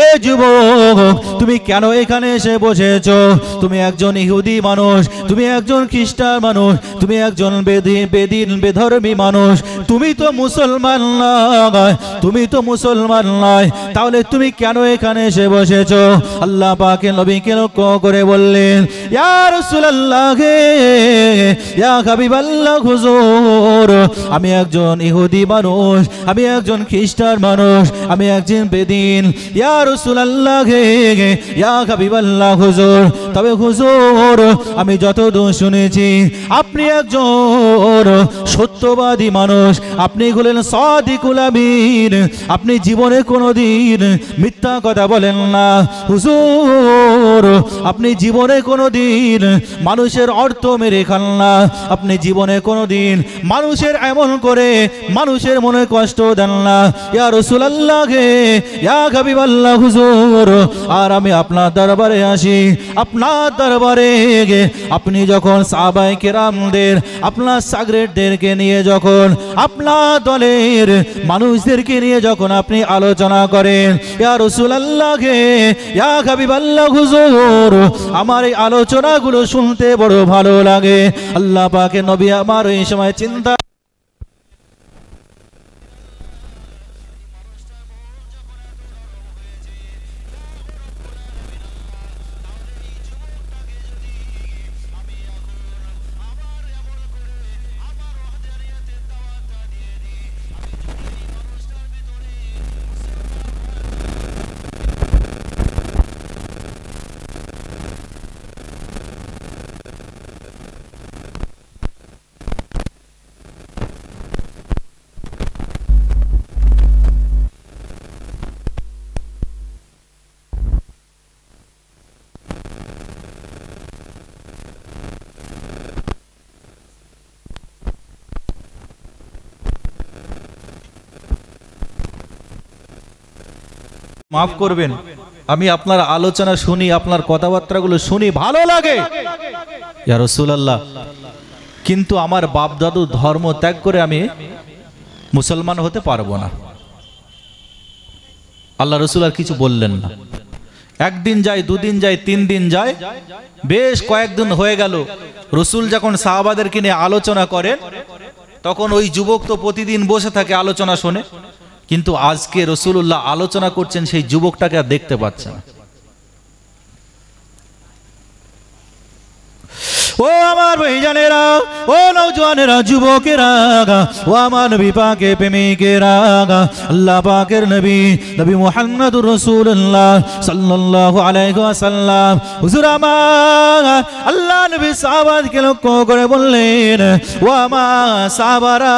এ যুবক, তুমি কেন এখানে এসে বসেছো? তুমি একজন ইহুদি মানুষ, তুমি একজন খ্রিস্টান মানুষ, তুমি একজন বেদিন বেধর্মী মানুষ, তুমি তো মুসলমান নয়, তুমি তো মুসলমান নয়, তাহলে তুমি কেন এখানে এসে বসেছো? আল্লাহ পাকের নবীকে লক্ষ্য করে বললেন, ইয়া রাসূলুল্লাহ, ইয়া হাবিবাল্লাহ, হুজুর, আমি একজন ইহুদি মানুষ, আমি একজন খ্রিস্টান মানুষ, আমি একজন বেদিন। ইয়া রাসূলুল্লাহ, ইয়া হাবিবাল্লাহ, হুজুর, তবে হুজুর আমি যতদূর শুনেছি আপনি একজন সত্যবাদী মানুষ, আপনি হলেন সাদিকুল আমিন, আপনি জীবনে কোনোদিন মিথ্যা কথা বলেন না হুজুর, আপনি জীবনে কোনোদিন মানুষের অর্থ মেরে খান না, আপনি জীবনে কোনোদিন মানুষের এমন করে মানুষের মনে কষ্ট দেন না। ইয়া রাসূলুল্লাহ, ইয়া হাবিবাল্লাহ, হুজুর, আর আমি আপনার দরবারে আসি, আপনার দরবারে আপনি যখন সাহাবায়ে কেরামদের, আপনার সাগরেদদেরকে নিয়ে, যখন আপনার দলের মানুষদেরকে নিয়ে যখন আপনি আলোচনা করেন, ইয়া রাসূলুল্লাহ, ইয়া হাবিবাল্লাহ, হুজুর, আমার এই আলোচনাগুলো শুনতে বড় ভালো লাগে। আল্লাহ পাকের নবী আমার এই সময় চিন্তা মাফ করবেন, আমি আপনার আলোচনা শুনি, আপনার কথাবার্তাগুলো শুনি, ভালো লাগে ইয়া রাসূলুল্লাহ, কিন্তু আমার বাপ দাদু ধর্ম ত্যাগ করে আমি মুসলমান হতে পারবো না। আল্লাহ রাসূল আর কিছু বললেন না। একদিন যায়, দুদিন যায়, 3 দিন যায়, বেশ কয়েকদিন হয়ে গেল। রাসূল যখন সাহাবাদেরকে নিয়ে আলোচনা করেন, তখন ওই যুবক তো প্রতিদিন বসে থাকে আলোচনা শুনে, কিন্তু আজকে রাসূলুল্লাহ আলোচনা করছেন, সেই যুবকটাকে আর দেখতে পাচ্ছেন না। ও আমার ভাইজানেরা, ও নওজওয়ানেরা, যুবকেরা, ও আমার নবী পাকের প্রেমিকেরা, আল্লাহ পাকের নবী নবী মুহাম্মদুর রাসূলুল্লাহ সাল্লাল্লাহু আলাইহি ওয়াসাল্লাম, হুজুর আমার আল্লাহ নবী সাহাবাদেরকে লক্ষ্য করে বললেন, ও আমার সাহাবারা,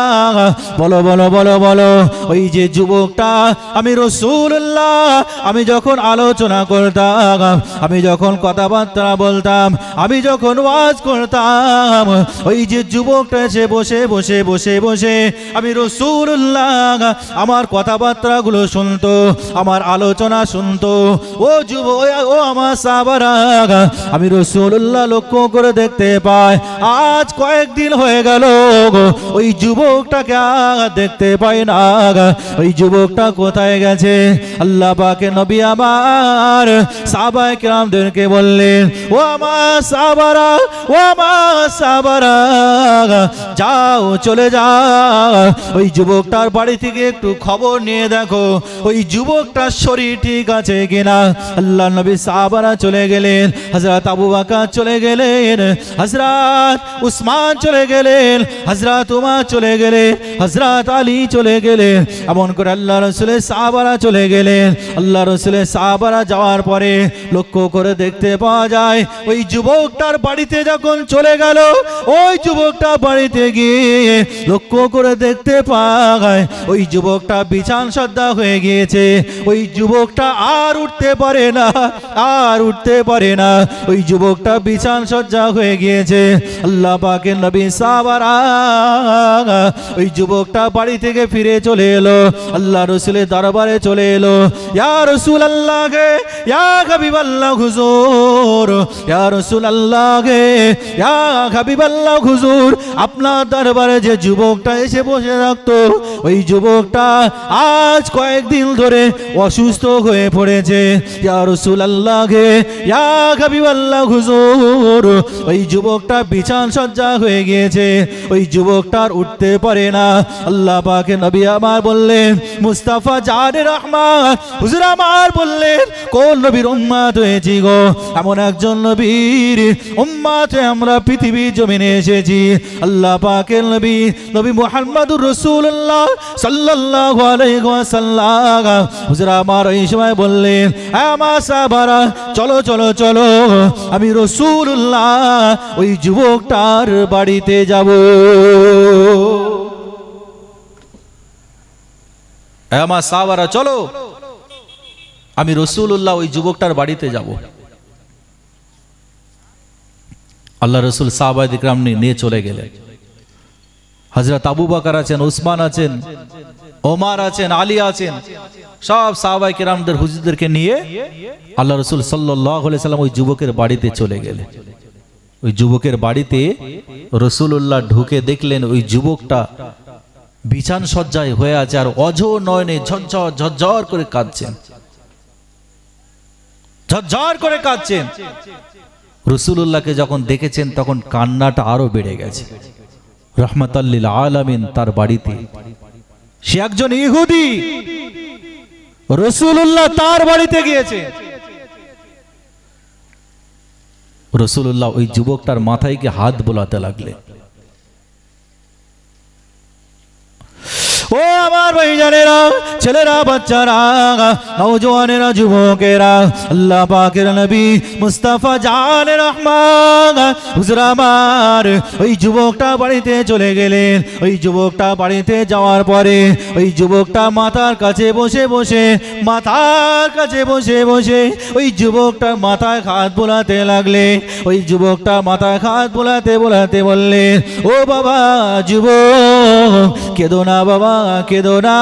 বলো বলো বলো বলো, ওই যে যুবকটা, আমি রাসূলুল্লাহ, আমি যখন আলোচনা করতাম, আমি যখন কথাবার্তা বলতাম, আমি যখন ওয়াজ করতাম, ওই যে যুবকটা এসে বসে বসে বসে বসে আমি রাসূলুল্লাহ আমার কথাবার্তা গুলো শুনতো, আমার আলোচনা শুনতো। ও যুবক, ও আমার সাহাবারা, আমি রাসূলুল্লাহ লক্ষ্য করে দেখতে পাই, আজ কয়েকদিন হয়ে গেল ওই যুবকটাকে আর দেখতে পাই না। ওই যুবকটা কোথায় গেছে? আল্লাহ পাকের নবী আমার সাহাবায়ে কেরামদেরকে বললেন, ও আমার সাহাবারা, ও আমার সাহাবারা, যাও, চলে যাও, ওই যুবকটার বাড়ি থেকে একটু খবর নিয়ে দেখো ওই যুবকটার শরীর ঠিক আছে কিনা। আল্লাহ নবী সাহাবারা চলে গেলেন, হযরত আবু বকর চলে গেলেন, হযরত উসমান চলে গেলেন, হযরত উমর চলে গেলেন, হযরত আলী চলে গেলেন, এমন করে আল্লাহ রাসূলের সাহাবারা চলে গেলেন। আল্লাহ রাসূলের সাহাবারা যাওয়ার পরে লক্ষ্য করে দেখতে পাওয়া যায়, ওই যুবকটার বাড়িতে যখন চলে গেল, ওই যুবকটা বাড়িতে গিয়ে লক্ষ্য করে দেখতে পায় ওই যুবকটা বিছান সজ্জা হয়ে গিয়েছে। ওই যুবকটা আর উঠতে পারে না, আর উঠতে পারে না, ওই যুবকটা বিছান সজ্জা হয়ে গিয়েছে। আল্লাহ পাকের নবী সাহাবারা ওই যুবকটা বাড়ি থেকে ফিরে চলে এলো, আল্লাহ রাসূলের দরবারে চলে এলো, ইয়া রাসূলুল্লাহ, ইয়া হাবিবাল্লাহ, হুজুর, ইয়া রাসূলুল্লাহ, ইয়া হাবিবাল্লাহ হুজুর, আপনার দরবারে যে যুবকটা এসে বসে থাকতো, ওই যুবকটা আজ কয়েকদিন ধরে অসুস্থ হয়ে পড়েছে। ইয়া রাসূলুল্লাহ গে, ইয়া হাবিবাল্লাহ হুজুর, ওই যুবকটা বিছান সজ্জা হয়ে গিয়েছে, ওই যুবকটার উঠতে পারে না। আল্লাহ পাকের নবী আমার বললেন, মুস্তাফা জানে রহমান হুজুর আমার বললেন, কোন নবীর উম্মত হয়েছি গো? এমন একজন নবীর উম্মত আমরা পৃথিবীর জমিনে এসেছি। আল্লাহ পাকের নবী নবী মুহাম্মদুর রাসূলুল্লাহ সাল্লাল্লাহু আলাইহি ওয়াসাল্লাম হুজুর আমার এই সময় বললেন, আমার সাহাবারা চলো চলো চলো, আমি রাসূলুল্লাহ ওই যুবকটার বাড়িতে যাব। আমার সাহাবারা চলো, আমি রাসূলুল্লাহ ওই যুবকটার বাড়িতে যাব। আল্লাহ রাসূল সাহাবায়ে কিরাম নিয়ে চলে গেলেন। হযরত আবু বকর আছেন, উসমান আছেন, ওমর আছেন, আলী আছেন, সব সাহাবায়ে কিরামদের হুজুরদেরকে নিয়ে আল্লাহ রাসূল সাল্লাল্লাহু আলাইহি সাল্লাম ওই যুবকের বাড়িতে চলে গেলেন। ওই যুবকের বাড়িতে রাসূলুল্লাহ ঢুকে দেখলেন ওই যুবকটা বিছান সজ্জায় হয়ে আছে আর অঝোর নয়নে ঝরঝর ঝরঝর করে কাঁদছেন, ঝরঝর করে কাঁদছেন। রাসূলুল্লাহকে যখন দেখেছেন তখন কান্নাটা আরো বেড়ে গেছে। রাহমাতাল লিল আলামিন তার বাড়িতে, সে একজন ইহুদি, রাসূলুল্লাহ তার বাড়িতে গিয়েছে। রাসূলুল্লাহ ওই যুবকটার মাথায় গিয়ে হাত বোলাতে লাগলেন। ও আমার ভাইজানেরা, ছেলেরা, বাচ্চারা, নওজওয়ানেরা, যুবকেরা, আল্লাহ পাকের নবী মুস্তাফা জানে রহমান হুজুর আমার ওই যুবকটা বাড়িতে চলে গেলেন। ওই যুবকটা বাড়িতে যাওয়ার পরে ওই যুবকটা মাথার কাছে বসে বসে ওই যুবকটা মাথায় হাত বোলাতে লাগলে। ওই যুবকটা মাথায় হাত বোলাতে বোলাতে বললেন, ও বাবা যুবক, কেঁদো না বাবা, কেঁদো না,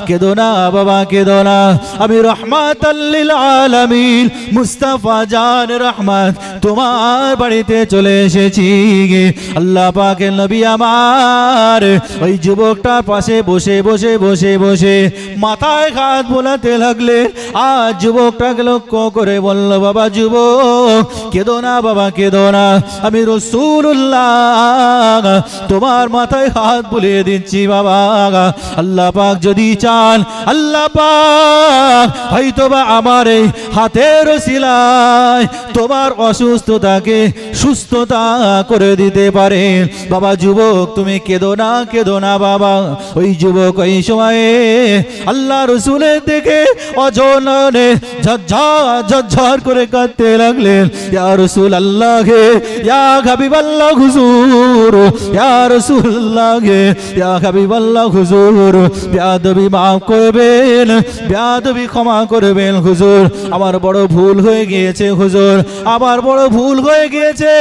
কেঁদো না বাবা, কেঁদো না। আমি রাহমাতাল লিল আলামিন মুস্তাফা জান রহমত তোমার বাড়িতে চলে এসেছি। আল্লাহ পাকের নবী আমার ওই যুবকটার পাশে বসে বসে বসে বসে মাথায় হাত বোলাতে লাগলেন। আর যুবকটাকে লক্ষ্য করে বলল, বাবা যুবক, কেঁদো না বাবা, কেঁদো না। আমি রাসূলুল্লাহ তোমার মাথায় হাত বুলিয়ে দিচ্ছি বাবা। আল্লাহ পাক যদি চান, আল্লাহ পাক হয়তোবা আমার এই হাতের ওসিলায় তোমার অসুস্থতাকে সুস্থতা করে দিতে পারেন। বাবা যুবক, তুমি কেঁদো না, কেঁদো না বাবা। ওই যুবক ওই সময়ে আল্লাহ রাসূলের দিকে অজননে ঝরঝর ঝরঝর করে কাঁদতে লাগলেন। ইয়া রাসূলুল্লাহ হে, ইয়া হাবিবাল্লাহ হুজুর, ইয়া রাসূলুল্লাহ হে, ইয়া হাবিবাল্লাহ হুজুর, বেয়াদবি মাফ করবেন, বেয়াদবি ক্ষমা করবেন হুজুর। আমার বড় ভুল হয়ে গিয়েছে হুজুর, আমার বড় ভুল হয়ে গিয়েছে,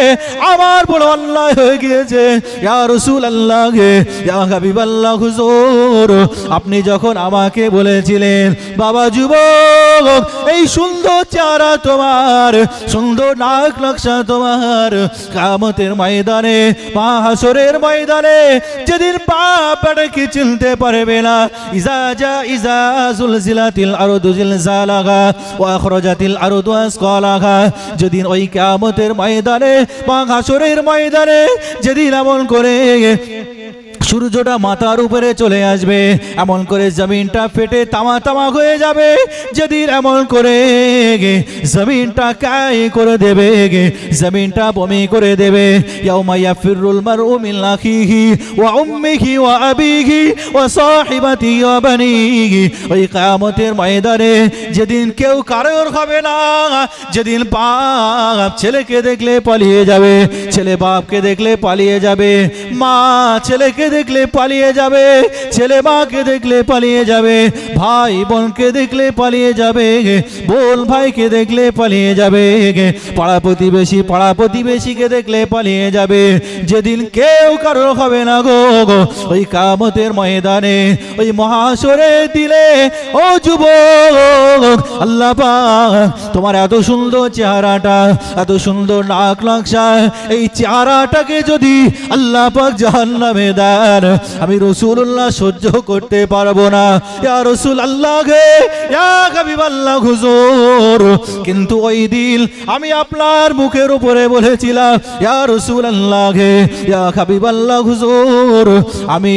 আমার বড় অন্যায় হয়ে গিয়েছে। ইয়া রাসূলুল্লাহ হে, ইয়া হাবিবাল্লাহ হুজুর, আপনি যখন আমাকে বলেছিলেন, বাবা যুবক, এই সুন্দর চেহারা তোমার, সুন্দর নাক নকশা তোমার, কিয়ামতের ময়দানে, মাহশরের ময়দানে যেদিন বাপ বেটাকে চিনতে পারবে না, ইজা জুলজিলাতিল আরদু জিলজালাহা ওয়া আখরাজাতিল আরদু আসকালাহা, যেদিন ওই কিয়ামতের ময়দানে, মাহশরের ময়দানে যেদিন এমন করে সূর্যটা মাথার উপরে চলে আসবে, এমন করে জমিনটা ফেটে তামা তামা হয়ে যাবে, যেদিন এমন করে জমিনটা কাই করে দেবে, জমিনটা বমি করে দেবে। ইয়াউমা ইয়াফিরুল মারউ মিন আখিহি ওয়া উম্মিহি ওয়া আবিহি ওয়া সাহিবাতিহি ওয়া বানিহি, ওই কিয়ামতের ময়দানে যেদিন কেউ কারোর হবে না, যেদিন বাপ ছেলেকে দেখলে পালিয়ে যাবে, ছেলে বাপকে দেখলে পালিয়ে যাবে, মা ছেলেকে দেখলে পালিয়ে যাবে, ছেলে মাকে দেখলে পালিয়ে যাবে, ভাই বোনকে দেখলে পালিয়ে যাবে, বোন ভাইকে দেখলে পালিয়ে যাবে, পাড়া প্রতিবেশীকে দেখলে পালিয়ে যাবে। যেদিন কেউ কারো হবে না গো, ওই কিয়ামতের ময়দানে, ওই মহাশরে দিলে, ও যুবক, আল্লাহ পাক তোমার এত সুন্দর চেহারাটা, এত সুন্দর নাক নকশা, এই চেহারাটাকে যদি আল্লাহ পাক জাহান্নামে দেন, আমি রাসূলুল্লাহ সহ্য করতে পারবো না। ইয়া রাসূলুল্লাহ গে, ইয়া হাবিবাল্লাহ হুজুর, কিন্তু ওই দিন আমি আপনার মুখের উপরে বলেছিলাম, ইয়া রাসূলুল্লাহ গে, ইয়া হাবিবাল্লাহ হুজুর, আমি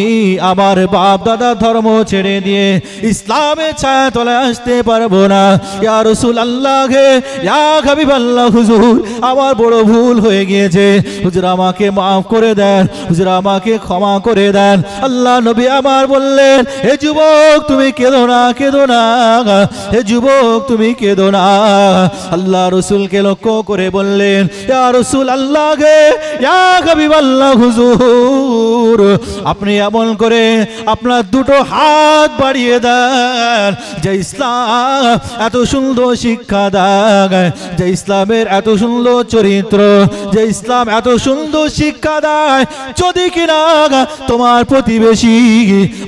আমার বাপ দাদা ধর্ম ছেড়ে দিয়ে ইসলামের ছায়া তলে আসতে পারবো না। ইয়া রাসূলুল্লাহ গে, ইয়া হাবিবাল্লাহ হুজুর, আমার বড় ভুল হয়ে গিয়েছে, হুজুর আমাকে মাফ করে দেন, হুজুর আমাকে ক্ষমা করে দেন। আল্লাহ নবী আমার বললেন, হে যুবক তুমি কেঁদো না, কেঁদো না, হে যুবক তুমি কেঁদো না। আল্লাহ রাসূলকে লক্ষ্য করে বললেন, ইয়া রাসূলুল্লাহ গে, ইয়া হাবিবাল্লাহ হুজুর, আপনি এমন করে আপনার দুটো হাত বাড়িয়ে দেন, যে ইসলাম এত সুন্দর শিক্ষা দেয়, যে ইসলামের এত সুন্দর চরিত্র, যে ইসলাম এত সুন্দর শিক্ষা দেয়, যদি কিনা তোমার প্রতিবেশী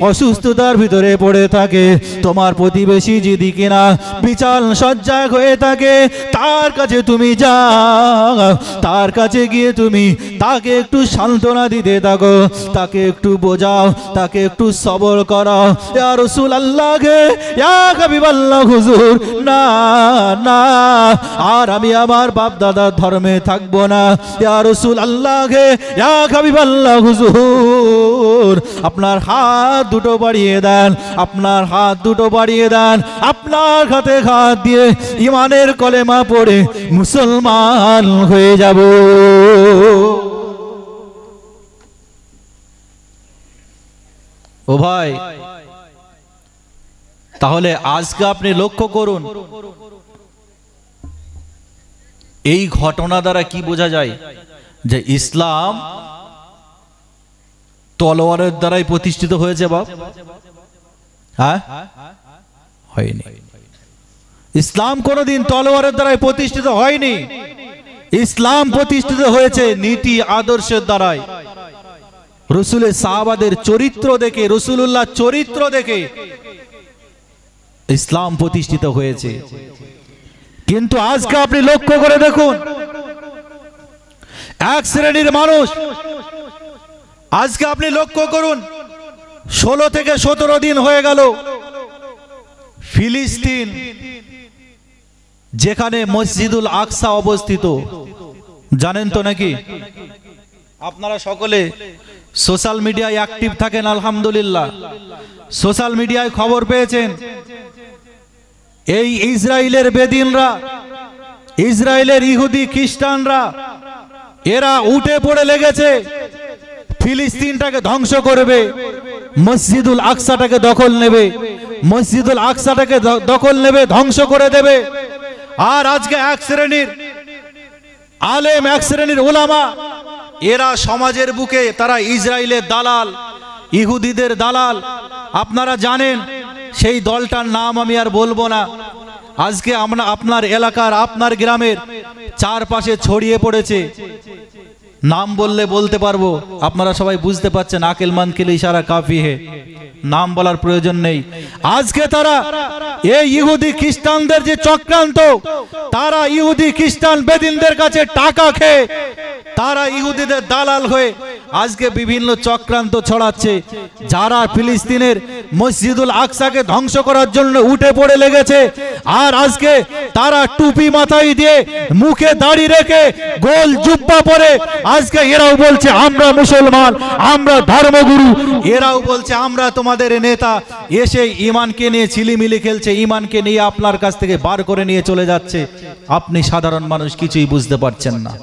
অসুস্থতার ভিতরে পড়ে থাকে, তোমার প্রতিবেশী যদি কিনা বিছাল শয্যায় হয়ে থাকে, তার কাছে তুমি যাও, তার কাছে গিয়ে তুমি তাকে একটু সান্ত্বনা দিতে থাকো, তাকে একটু বোঝাও, তাকে একটু সবর করো। ইয়া রাসূলুল্লাহ গে, ইয়া হাবিবাল্লাহ হুজুর, না না, আর আমি আমার বাপ দাদার ধর্মে থাকবো না। ইয়া রাসূলুল্লাহ গে, ইয়া হাবিবাল্লাহ হুজুর, আপনার হাত দুটো বাড়িয়ে দেন, আপনার হাত দুটো বাড়িয়ে দেন, আপনার হাতে হাত দিয়ে ইমানের কলেমা পড়ে মুসলমান হয়ে যাব। ও ভাই, তাহলে আজকে আপনি লক্ষ্য করুন, এই ঘটনা দ্বারা কি বোঝা যায়, যে ইসলাম তলোয়ারের দ্বারাই প্রতিষ্ঠিত হয়েছে বাপ? হ্যাঁ, হয়নি। ইসলাম কোনদিন তলোয়ারের দ্বারাই প্রতিষ্ঠিত হয়নি। ইসলাম প্রতিষ্ঠিত হয়েছে নীতি আদর্শের দ্বারাই। রাসূলের সাহাবাদের চরিত্র দেখে, রাসূলুল্লাহ চরিত্র দেখে ইসলাম প্রতিষ্ঠিত হয়েছে। কিন্তু আজকে আপনি লক্ষ্য করে দেখুন, এক শ্রেণীর মানুষ, আজকে আপনি লক্ষ্য করুন, 16 থেকে 17 দিন হয়ে গেল ফিলিস্তিন, যেখানে মসজিদুল আকসা অবস্থিত, জানেন তো নাকি? আপনারা সকলে সোশ্যাল মিডিয়ায় অ্যাক্টিভ থাকেন, আলহামদুলিল্লাহ। সোশ্যাল মিডিয়ায় খবর পেয়েছেন, এই ইসরায়েলের বেদিনরা, ইসরায়েলের ইহুদি খ্রিস্টানরা, এরা উঠে পড়ে লেগেছে, ফিলিস্তিনটাকে ধ্বংস করবে, মসজিদুল আকসাটাকে দখল নেবে, মসজিদুল আকসাটাকে দখল নেবে, ধ্বংস করে দেবে। আর আজকে এক শ্রেণীর আলেম, এক শ্রেণীর উলামা, এরা সমাজের বুকে তারা ইসরায়েলের দালাল, ইহুদিদের দালাল। আপনারা জানেন, সেই দলটার নাম আমি আর বলবো না। আজকে আমরা আপনার এলাকার, আপনার গ্রামের চারপাশে ছড়িয়ে পড়েছে। নাম বললে বলতে পারবো, আপনারা সবাই বুঝতে পারছেন। আকিলমান কে লিয়ে ইশারা কাফি হে, নাম বলার প্রয়োজন নেই। আজকে তারা এই ইহুদি খ্রিস্টানদের যে চক্রান্ত, তারা ইহুদি খ্রিস্টান বেদিনদের কাছে টাকা খেয়ে, তারা ইহুদিদের দালাল হয়ে আজকে বিভিন্ন চক্রান্ত ছড়াচ্ছে। যারা ফিলিস্তিনের মসজিদুল আকসাকে ধ্বংস করার জন্য উঠে পড়ে লেগেছে, আর আজকে তারা টুপি মাথায় দিয়ে, মুখে দাড়ি রেখে, গোল জুব্বা পরে, আজকে এরাও বলছে আমরা মুসলমান, আমরা ধর্মগুরু, এরাও বলছে আমরা তোমাদের নেতা। এসে ঈমানকে নিয়ে ছিলিমিলি খেলছে, ঈমানকে নিয়ে আপনার কাছ থেকে বার করে নিয়ে চলে যাচ্ছে। আপনি সাধারণ মানুষ কিছুই বুঝতে পারছেন না।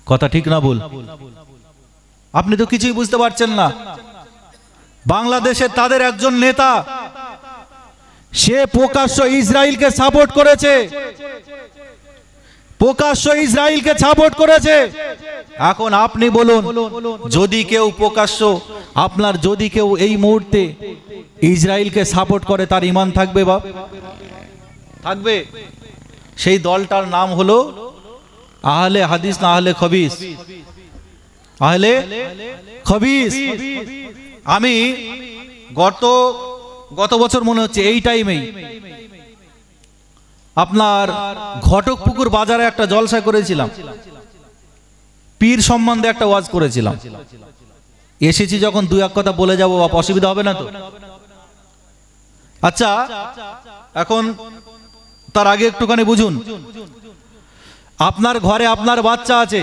কথা ঠিক না ভুল? আপনি তো কিছুই বুঝতে পারছেন না। বাংলাদেশে তাদের একজন নেতা, সে প্রকাশ্য ইসরায়েলকে সাপোর্ট করেছে। প্রকাশ্য ইসরায়েলকে সাপোর্ট করেছে। এখন আপনি বলুন, যদি কেউ প্রকাশ্য আপনার যদি কেউ এই মুহূর্তে ইসরায়েলকে সাপোর্ট করে তার ঈমান থাকবে বাপ? থাকবে? সেই দলটার নাম হলো আহলে হাদিস না আহলে খবিস? আহলে খবিস। আমি গত বছর মনে হচ্ছে এই টাইমেই আপনার ঘটকপুকুর বাজারে একটা জলসা করেছিলাম, পীর সম্বন্ধে একটা ওয়াজ করেছিলাম। এসেছি যখন দুই এক কথা বলে যাবো, অসুবিধা হবে না তো? আচ্ছা, এখন তার আগে একটুখানি বুঝুন, আপনার ঘরে আপনার বাচ্চা আছে,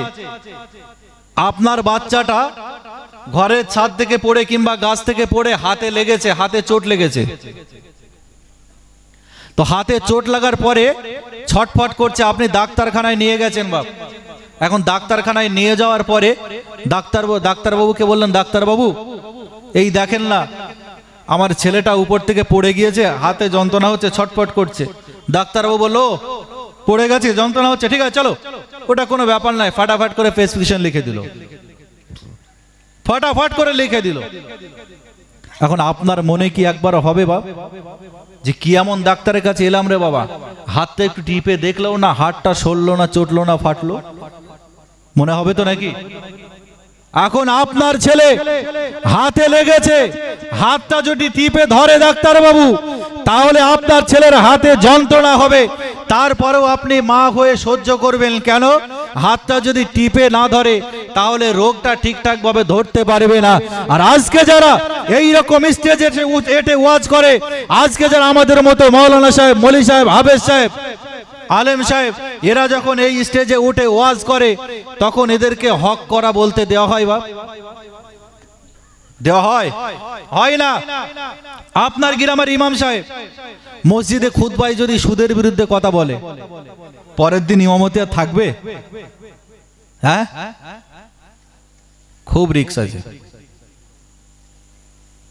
আপনার বাচ্চাটা ঘরের ছাদ থেকে পড়ে কিংবা গাছ থেকে পড়ে হাতে লেগেছে, হাতে চোট লেগেছে। তো হাতে চোট লাগার পরে ছটফট করছে, আপনি ডাক্তারখানায় নিয়ে গেছেন বাপ। এখন ডাক্তারখানায় নিয়ে যাওয়ার পরে ডাক্তারবাবুকে বললেন, ডাক্তারবাবু এই দেখেন না আমার ছেলেটা উপর থেকে পড়ে গিয়েছে, হাতে যন্ত্রণা হচ্ছে, ছটফট করছে। ডাক্তারবাবু বললো পড়ে গেছে, যন্ত্রণা হচ্ছে, ঠিক আছে চলো, ওটা কোনো ব্যাপার নয়। ফাটাফাট করে প্রেসক্রিপশন লিখে দিল, ফটাফট করে লিখে দিল। এখন আপনার মনে কি একবার হবে বাপ যে কি এমন ডাক্তারের কাছে এলাম রে বাবা, হাতটা একটু টিপে দেখলেও না হাতটা সরলো না, চটলো না, ফাটলো? মনে হবে তো নাকি? এখন আপনার ছেলে হাতে লেগেছে, হাতটা যদি টিপে ধরে ডাক্তারবাবু, তাহলে আপনার ছেলের হাতে যন্ত্রণা হবে, তারপরেও আপনি মা হয়ে সহ্য করবেন কেন? হাতটা যদি টিপে না ধরে তাহলে রোগটা ঠিকঠাক ভাবে ধরতে পারবে না। আর আজকে যারা এই রকম স্টেজে এটে ওয়াজ করে, আজকে যারা আমাদের মতো মাওলানা সাহেব, মলি সাহেব, হাফেজ সাহেব, আলেম সাহেব, এরা যখন এই স্টেজে উঠে ওয়াজ করে, তখন এদেরকে হক করা বলতে দেওয়া হয় বা দেওয়া হয়? হয় না। আপনার গ্রামের ইমাম সাহেব মসজিদে খুতবায় যদি সুদের বিরুদ্ধে কথা বলে, পরের দিন ইমামতি আর থাকবে? হ্যাঁ, খুব রিস্ক আছে।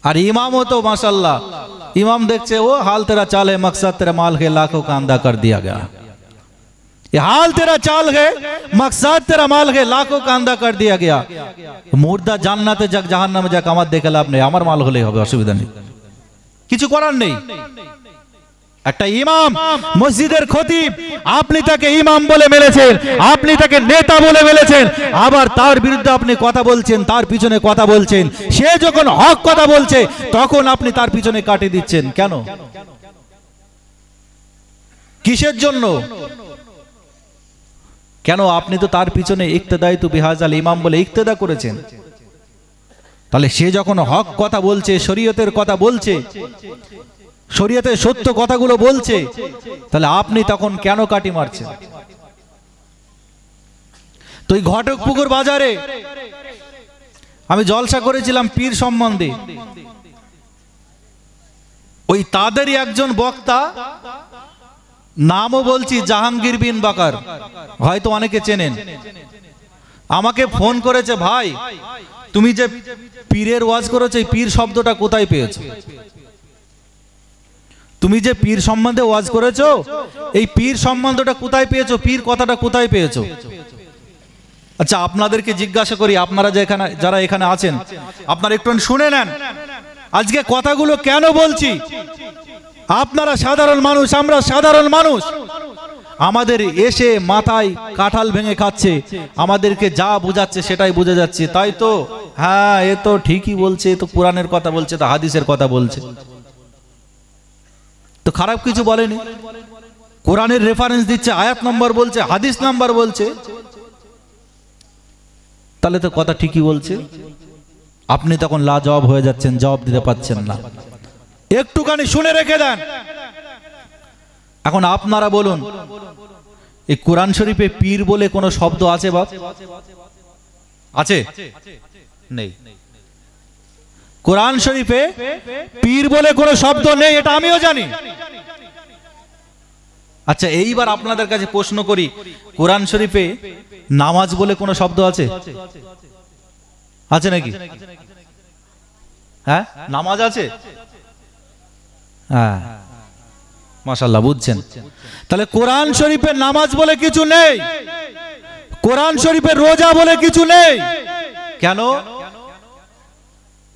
আর ইমামও তো মাশাআল্লাহ, ইমাম দেখছে ও হাল তেরা চাল है, मकसद तेरा माल है, लाखों का अंधा कर दिया गया। ये हाल तेरा चाल है, मकसद तेरा माल है, लाखों का अंधा कर दिया गया। মুর্দা জান্নাতে যাক জাহান্নামে যাক, আমার দেখে লাভ নেই, আমার মাল হলেই হবে, অসুবিধা নেই, কিছু করার নেই। একটা ইমাম, মসজিদের খতিব, আপনি তাকে ইমাম বলে মেলেছেন, আপনি তাকে নেতা বলে মেলেছেন, আবার তার বিরুদ্ধে আপনি কথা বলছেন, তার পিছনে কথা বলছেন। সে যখন হক কথা বলছে তখন আপনি তার পিছনে কাটিয়ে দিচ্ছেন কেন? কিসের জন্য? কেন? আপনি তো তার পিছনে ইক্তেদাই তো বিহাজাল ইমাম বলে ইক্তেদা করেছেন। তাহলে সে যখন হক কথা বলছে, শরীয়তের কথা বলছে, শরীয়তের সত্য কথাগুলো বলছে, তাহলে আপনি তখন কেন কাটি মারছেন? তো এই ঘটকপুকুর বাজারে আমি জলসা করেছিলাম পীর সম্বন্ধে। ওই তাদেরই একজন বক্তা, নামও বলছি জাহাঙ্গীর বিন বাকার, হয়তো অনেকে চেনেন। আমাকে ফোন করেছে, ভাই তুমি যে পীরের ওয়াজ করেছো, এই পীর শব্দটা কোথায় পেয়েছো? তুমি যে পীর সম্বন্ধে ওয়াজ করেছো, এই পীর সম্বন্ধটা কোথায় পেয়েছো? পীর কথাটা কোথায় পেয়েছো? আচ্ছা, আপনাদেরকে জিজ্ঞাসা করি, আপনারা যারা এখানে আছেন, আপনারা একটু শুনে নেন আজকে কথাগুলো কেন বলছি। আপনারা সাধারণ মানুষ, আমরা সাধারণ মানুষ, আমাদের এসে মাথায় কাঁঠাল ভেঙে খাচ্ছে, আমাদেরকে যা বুঝাচ্ছে সেটাই বুঝে যাচ্ছে, তাই তো? হ্যাঁ, এ তো ঠিকই বলছে, এ তো কোরআনের কথা বলছে, তো হাদিসের কথা বলছে, তো খারাপ কিছু বলেনি। কোরআনের রেফারেন্স দিচ্ছে, আয়াত নাম্বার বলছে, হাদিস নাম্বার বলছে, তাহলে তো কথা ঠিকই বলছে। আপনি তখন লাজবাব হয়ে যাচ্ছেন, জবাব দিতে পারছেন না। একটুখানি শুনে রেখে দেন। এখন আপনারা বলুন, এই কোরআন শরীফে পীর বলে কোনো শব্দ আছে বাপ? আছে? নেই। কোরআন শরীফে পীর বলে কোনো শব্দ নেই, এটা আমিও জানি। আচ্ছা, এইবার আপনাদের কাছে প্রশ্ন করি, কোরআন শরীফে নামাজ বলে কোনো শব্দ আছে? আছে নাকি? হ্যাঁ, নামাজ আছে। হ্যাঁ, মাশাআল্লাহ, বুঝছেন? তাহলে কোরআন শরীফের নামাজ বলে কিছু নেই, কোরআন শরীফের রোজা বলে কিছু নেই। কেন?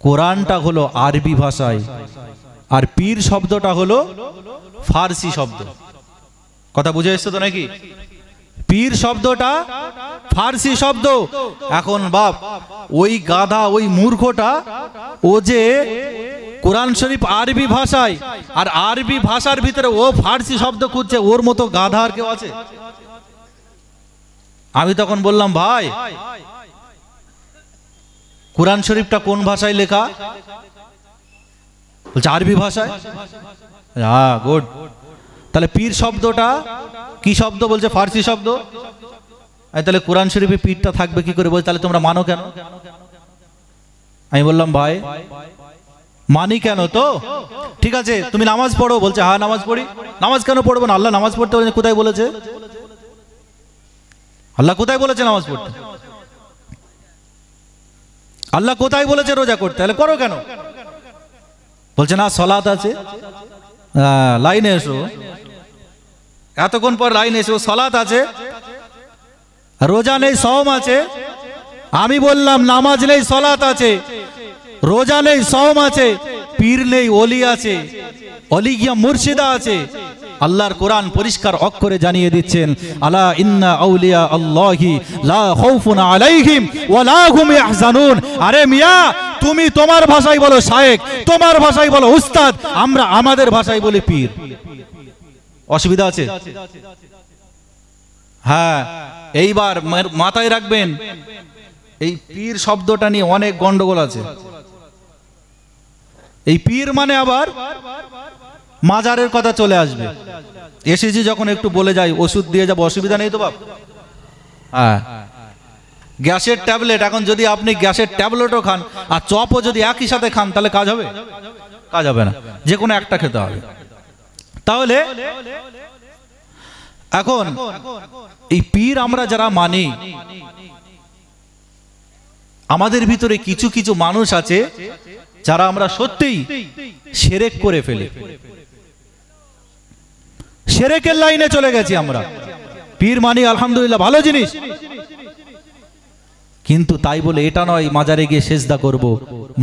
কোরআনটা হলো আরবি ভাষায়, আর পীর শব্দটা হলো ফার্সি শব্দ। কথা বুঝে এসছো তো নাকি? পীর শব্দটা ফার্সি শব্দ। এখন বাপ, ওই গাধা, ওই মূর্খটা, ও যে কোরআন শরীফ আরবি ভাষায়, আর আরবি ভাষার ভিতরে ও ফার্সি শব্দ খুঁজছে, ওর মতো গাধা আর কেউ আছে? আমি তখন বললাম, ভাই কোরআন শরীফটা কোন ভাষায় লেখা? বলছে আরবি ভাষায়। হ্যাঁ, গুড। তাহলে পীর শব্দটা কি শব্দ? বলছে ফার্সি শব্দ। তাহলে কোরআন শরীফে পীরটা থাকবে কি করে? বলছে তাহলে তোমরা মানো কেন? আমি বললাম, ভাই মানি কেন তো? ঠিক আছে, তুমি নামাজ পড়ো। বলছে হ্যাঁ নামাজ পড়ি। নামাজ কেন পড়বো না? আল্লাহ নামাজ পড়তে বলেছে। কোথায় বলেছে? আল্লাহ কোথায় বলেছে নামাজ পড়তে? আল্লাহ কোথায় বলেছে রোজা করতে? তাহলে করো কেন? বলছে না, সালাত আছে। লাইনে এসো, এতক্ষণ পর লাইনে এসো। সালাত আছে, রোজা নেই, সওম আছে। আমি বললাম নামাজ নেই, সালাত আছে, রোজা নেই, সওম আছে, পীর নেই, ওলি আছে, ওলি গিয়া মুর্শিদা আছে। আল্লাহর কোরআন পরিষ্কার অক্ষরে জানিয়ে দিচ্ছেন, আলা ইন্না আউলিয়া আল্লাহি লা খাউফুন আলাইহিম ওয়া লা হুম ইয়াহজানুন। আরে মিয়া, তুমি তোমার ভাষায় বলো শায়েখ, তোমার ভাষায় বলো উস্তাদ, আমরা আমাদের ভাষায় বলি পীর। অসুবিধা আছে? হ্যাঁ, এইবার মাথায় রাখবেন, এই পীর শব্দটা নিয়ে অনেক গন্ডগোল আছে। এই পীর মানে আবার মাজারের কথা চলে আসবে। এসেছি যখন একটু বলে যাই, ওষুধ দিয়ে যাবো, অসুবিধা নেই তো বাপ? হ্যাঁ, গ্যাসের ট্যাবলেট, এখন যদি আপনি গ্যাসের ট্যাবলেটও খান আর চপও যদি একই সাথে খান, তাহলে কাজ হবে? কাজ হবে না, যে কোনো একটা খেতে হবে। তাহলে এখন এই পীর আমরা যারা মানি, আমাদের ভিতরে কিছু কিছু মানুষ আছে যারা আমরা সত্যিই শিরক করে ফেলি, শিরকের লাইনে চলে গেছি আমরা। পীর মানি, আলহামদুলিল্লাহ, ভালো জিনিস, কিন্তু তাই বলে এটা নয় মাজারে গিয়ে সেজদা করব,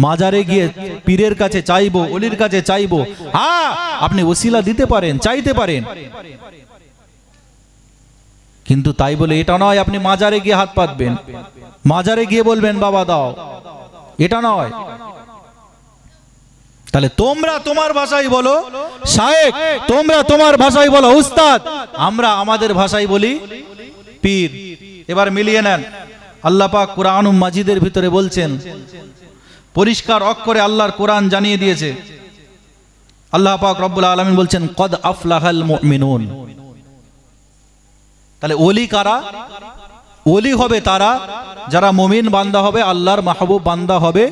মাজারে গিয়ে পীরের কাছে চাইবো, ওলির কাছে চাইবো। হ্যাঁ, আপনি ওসিলা দিতে পারেন, চাইতে পারেন, কিন্তু তাই বলে এটা নয় আপনি মাজারে গিয়ে হাত পাতবেন, মাজারে গিয়ে বলবেন বাবা দাও, এটা নয়। তাহলে তোমরা তোমার ভাষায় বলো শায়েখ, তোমরা তোমার ভাষায় বলো উস্তাদ, আমরা আমাদের ভাষায় বলি পীর। এবার মিলিয়ে নেন, আল্লাহ পাক কুরআনুল মাজিদের ভিতরে বলছেন, পরিষ্কার অক্ষরে আল্লাহর কোরআন জানিয়ে দিয়েছে, আল্লাহ পাক রব্বুল আলামিন বলছেন কদ আফলাহাল মুমিনুন। তাহলে ওলি কারা? ওলি হবে তারা যারা মুমিন বান্দা হবে, আল্লাহর মাহবুব বান্দা হবে,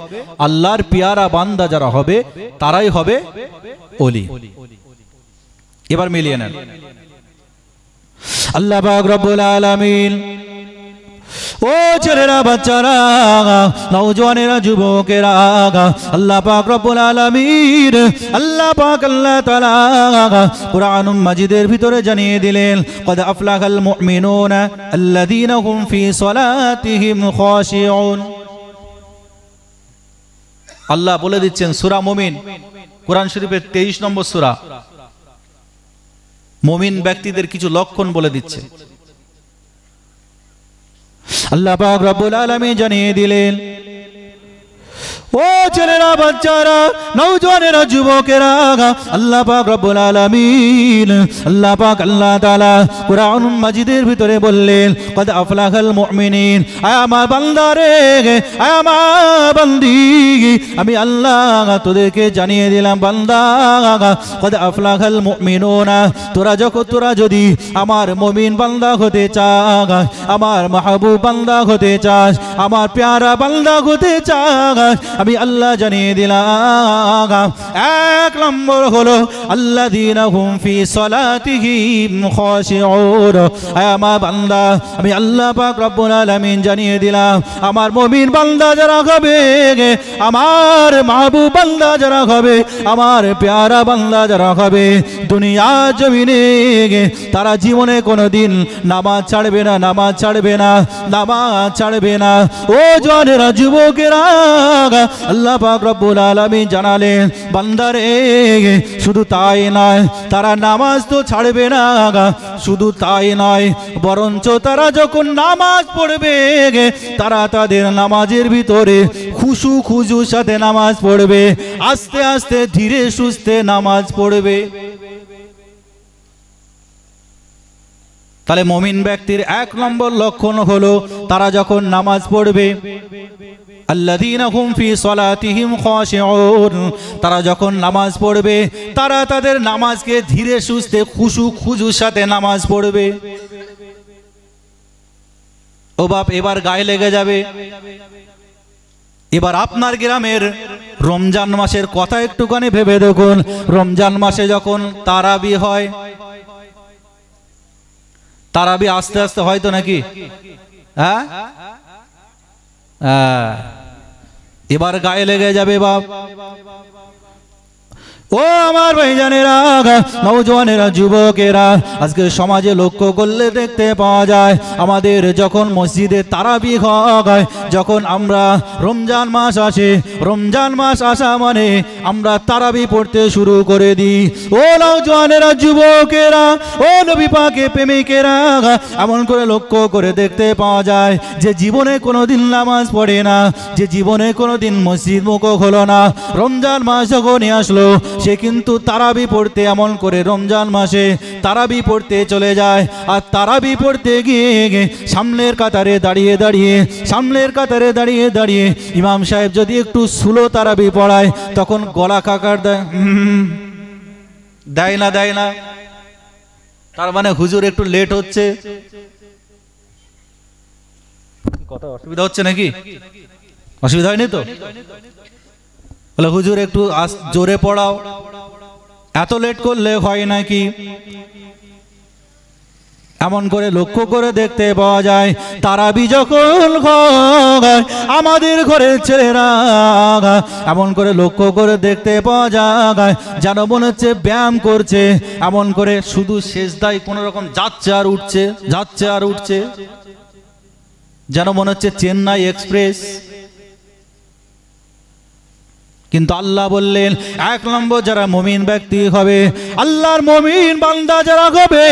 আল্লাহর পিয়ারা বান্দা যারা হবে তারাই হবে ওলি। এবার মিলিয়ে নেন, আল্লাহ পাক রব্বুল আলামিন, ও ছেলেরা, বাচ্চারা, নওজওয়ানেরা, যুবকেরা, আল্লাহ পাক রব্বুল আলামিন, আল্লাহ পাক আল্লাহ তাআলা কুরআনুল মাজিদের ভিতরে জানিয়ে দিলেন, কদ আফলাহাল মুমিনুনা আল্লাযীনা হুম ফি সালাতিহিম খাশিউন। আল্লাহ বলে দিচ্ছেন সূরা মুমিন, কোরআন শরীফের 23 নম্বর সূরা, মুমিন ব্যক্তিদের কিছু লক্ষণ বলে দিচ্ছে। আল্লাহ পাক রব্বুল আলামিন জানিয়ে দিলেন, ও ছেলেরা, বাচ্চারা, নওজওয়ানেরা, যুবকেরা, আল্লাহ পাক রব্বুল আলামিন, আল্লাহ পাক আল্লাহ তাআলা কুরআনুল মাজিদের ভিতরে বললেন, কদ আফলাহাল মুমিনিন। আয় আমার বান্দারে, আয় আমার বান্দি, আমি আল্লাহ তোদেরকে জানিয়ে দিলাম বান্দা, কদ আফলাহাল মুমিনুনা, তোরা যদি আমার মুমিন বান্দা হতে চাস, আমার মাহবুব বান্দা হতে চাস, আমার প্যারা বান্দা হতে চাস, আমি আল্লাহ জানিয়ে দিলাম। এক নম্বর হলো আল্লাযীনা হুম ফি সালাতিহিম খাশিউন। আমার বান্দা, আমি আল্লাহ পাক রব্বুল আলামিন জানিয়ে দিলাম, আমার মুমিন বান্দা যারা হবে, আমার মাহবুব বান্দা যারা হবে, আমার প্যারা বান্দা যারা হবে, দুনিয়া জমিনে তারা জীবনে কোনোদিন নামাজ ছাড়বে না, নামাজ ছাড়বে না, নামাজ ছাড়বে না। ও জওয়ানেরা, যুবকেরা, আল্লাহ পাক রব্বুল আলামিন জানালেন, বান্দারে শুধু তাই নয়, তারা নামাজ তো ছাড়বে না, শুধু তাই নয়, বরঞ্চ তারা যখন নামাজ পড়বে, তারা তাদের নামাজের ভিতরে খুশু খুজুর সাথে নামাজ পড়বে, আস্তে আস্তে ধীরে সুস্থে নামাজ পড়বে। তাহলে মুমিন ব্যক্তির এক নম্বর লক্ষণ হলো তারা যখন নামাজ পড়বে, আল্লাযীনা হুম ফি সালাতিহিম খাশিউন, তারা যখন নামাজ পড়বে, তারা তাদের নামাজকে ধীরে সুস্থে খুশু খুজুর সাথে নামাজ পড়বে। ও বাপ, এবার গায়ে লেগে যাবে। এবার আপনার গ্রামের রমজান মাসের কথা একটুখানি ভেবে দেখুন। রমজান মাসে যখন তারাবি হয়, তারাবি আস্তে আস্তে হয় তো নাকি? হ্যাঁ, এবার গায়ে লেগে যাবে বাপ। ও আমার ভাইজানেরা, নওজওয়ানেরা, যুবকেরা, আজকে সমাজে লক্ষ্য করলে দেখতে পাওয়া যায়, আমাদের যখন মসজিদে তারাবি হয়, যখন আমরা রমজান মাস আসে, রমজান মাস আসা মানে আমরা তারাবি পড়তে শুরু করে দিই। ও নওজওয়ানেরা, যুবকেরা, ও নবী পাকের প্রেমিকেরা, এমন করে লক্ষ্য করে দেখতে পাওয়া যায় যে জীবনে কোনোদিন নামাজ পড়ে না, যে জীবনে কোনোদিন মসজিদ মুখ হলো না, রমজান মাস যখনই আসলো সে কিন্তু তারাবি পড়তে, এমন করে রমজান মাসে তারাবি পড়তে চলে যায়। আর তারাবি পড়তে গিয়ে সামনের কাতারে দাঁড়িয়ে দাঁড়িয়ে, সামনের কাতারে দাঁড়িয়ে দাঁড়িয়ে ইমাম সাহেব যদি একটু স্লো তারাবি পড়ায়, তখন গলা কাকার দেয়, দেয় না, দেয় না, তার মানে হুজুর একটু লেট হচ্ছে। কথা অসুবিধা হচ্ছে নাকি? অসুবিধা হয়নি তো? বলে হুজুর একটু জোরে পড়াও, এত লেট করলে হয় নাকি? এমন করে লক্ষ্য করে দেখতে পাওয়া যায়, তারাবি যখন হয় আমাদের ঘরের ছেলেরা, এমন করে লক্ষ্য করে দেখতে পাওয়া যায় যেন মনে হচ্ছে ব্যায়াম করছে, এমন করে শুধু সেজদায় কোন রকম যাচ্ছে আর উঠছে, যাচ্ছে আর উঠছে, যেন মনে হচ্ছে চেন্নাই এক্সপ্রেস। কিন্তু আল্লাহ বললেন, এক নম্বর যারা মুমিন ব্যক্তি হবে, আল্লাহর মুমিন বান্দা যারা হবে,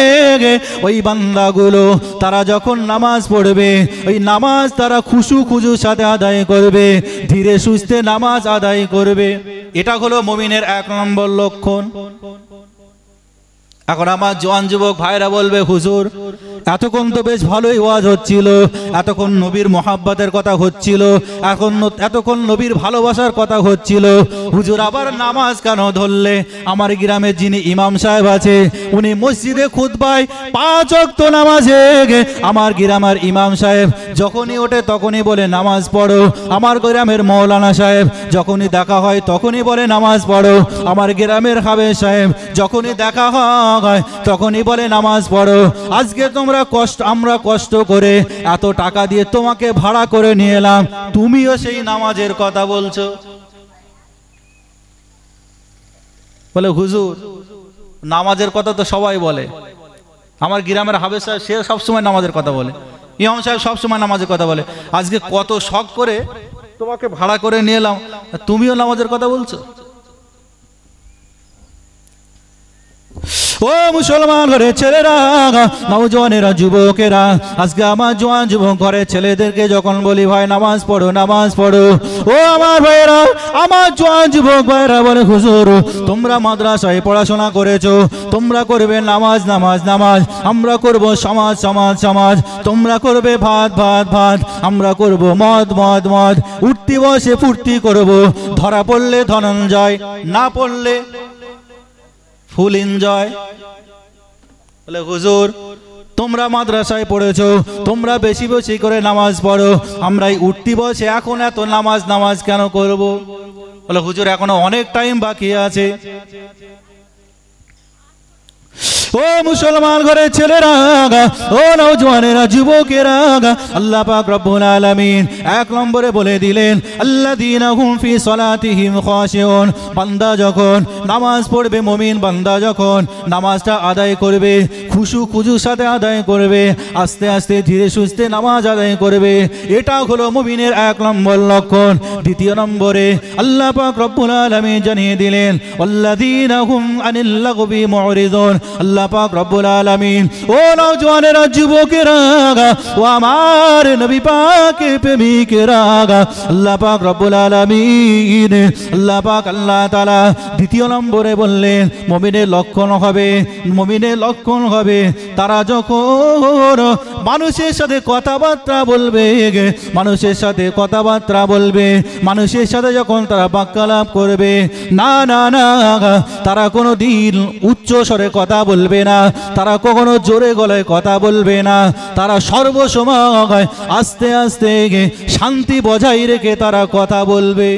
ওই বান্দাগুলো তারা যখন নামাজ পড়বে, ওই নামাজ তারা খুশু খুজুর সাথে আদায় করবে, ধীরে সুস্থে নামাজ আদায় করবে। এটা হলো মুমিনের এক নম্বর লক্ষণ। এখন আমার জওয়ান যুবক ভাইরা বলবে, হুজুর এতক্ষণ তো বেশ ভালোই ওয়াজ হচ্ছিল, এতক্ষণ নবীর মোহাব্বতের কথা হচ্ছিল, এতক্ষণ নবীর ভালোবাসার কথা হচ্ছিল, হুজুর আবার নামাজ কেন ধরলে? আমার গ্রামে যিনি ইমাম সাহেব আছে, উনি মসজিদে খুতবায় 5 ওয়াক্ত নামাজে, আমার গ্রামের ইমাম সাহেব যখনই ওঠে তখনই বলে নামাজ পড়ো। আমার গ্রামের মৌলানা সাহেব যখনই দেখা হয় তখনই বলে নামাজ পড়ো। আমার গ্রামের হাবেজ সাহেব যখনই দেখা হয় তখনই বলে নামাজ পড়ো। আজকে আমরা কষ্ট করে এত টাকা দিয়ে তোমাকে ভাড়া করে নিয়ে এলাম, তুমিও সেই নামাজের কথা বলছো। বলে হুজুর নামাজের কথা তো সবাই বলে, আমার গ্রামের হাবেজ সাহেব সে সবসময় নামাজের কথা বলে, ইমাম সাহেব সবসময় নামাজের কথা বলে, আজকে কত শখ করে তোমাকে ভাড়া করে নিয়ে এলাম, তুমিও নামাজের কথা বলছো। ও মুসলমান ঘরের ছেলেরা, নওজওয়ানেরা, যুবকেরা, আজকে আমার জওয়ান যুবক ঘরের ছেলেদেরকে যখন বলি ভাই নামাজ পড়ো, নামাজ পড়ো, ও আমার ভাইয়েরা, আমার জওয়ান যুবক ভাইয়েরা বলে হুজুর তোমরা মাদ্রাসায় পড়াশোনা করেছো, তোমরা করবে নামাজ, নামাজ, নামাজ, আমরা করব সমাজ, সমাজ, সমাজ, তোমরা করবে ভাত, ভাত, ভাত, আমরা করব মদ, মদ, মদ, উঠতি বসে ফুর্তি করব, ধরা পড়লে ধনঞ্জয়, না পড়লে ফুল এনজয়। বলে হুজুর তোমরা মাদ্রাসায় পড়েছো, তোমরা বেশি বেশি করে নামাজ পড়ো, আমরা এই উঠতি বসে এখন এত নামাজ কেন করব? বলে হুজুর এখনো অনেক টাইম বাকি আছে। ও মুসলমান ঘরের ছেলেরা, ও নওজওয়ানেরা, যুবকেরা, আল্লাহ পাক রব্বুল আলামিন এক নম্বরে বলে দিলেন আল্লাযীনা হুম ফি সলাতিহিম খাশিউন। বান্দা যখন নামাজ পড়বে, মুমিন বান্দা যখন নামাজটা আদায় করবে, খুশু খুজুর সাথে আদায় করবে, আস্তে আস্তে ধীরে সুস্থে নামাজ আদায় করবে, এটা হলো মুমিনের এক নম্বর লক্ষণ। দ্বিতীয় নম্বরে আল্লাহ পাক রব্বুল আলামিন জানিয়ে দিলেন আল্লাযীনা হুম আনিল লাগবি মুরিদুন। আল্লাহ পাক রব্বুল আলামিন, ও নওজওয়ানেরা, যুবকেরা, ও আমার নবী পাকের প্রেমিকেরা, আল্লাহ পাক রব্বুল আলামিন, আল্লাহ পাক আল্লাহ তাআলা দ্বিতীয় নম্বরে বললেন মুমিনের লক্ষণ হবে তারা যখন মানুষের সাথে কথাবার্তা বলবে, মানুষের সাথে যখন তারা বাক্যালাপ করবে, না তারা কোনো দিন উচ্চ স্বরে কথা বলবে না, তারা কখনো জোরে গলায় কথা বলবে না, তারা সর্বসময় আস্তে আস্তে শান্তি বজায় রেখে তারা কথা বলবে।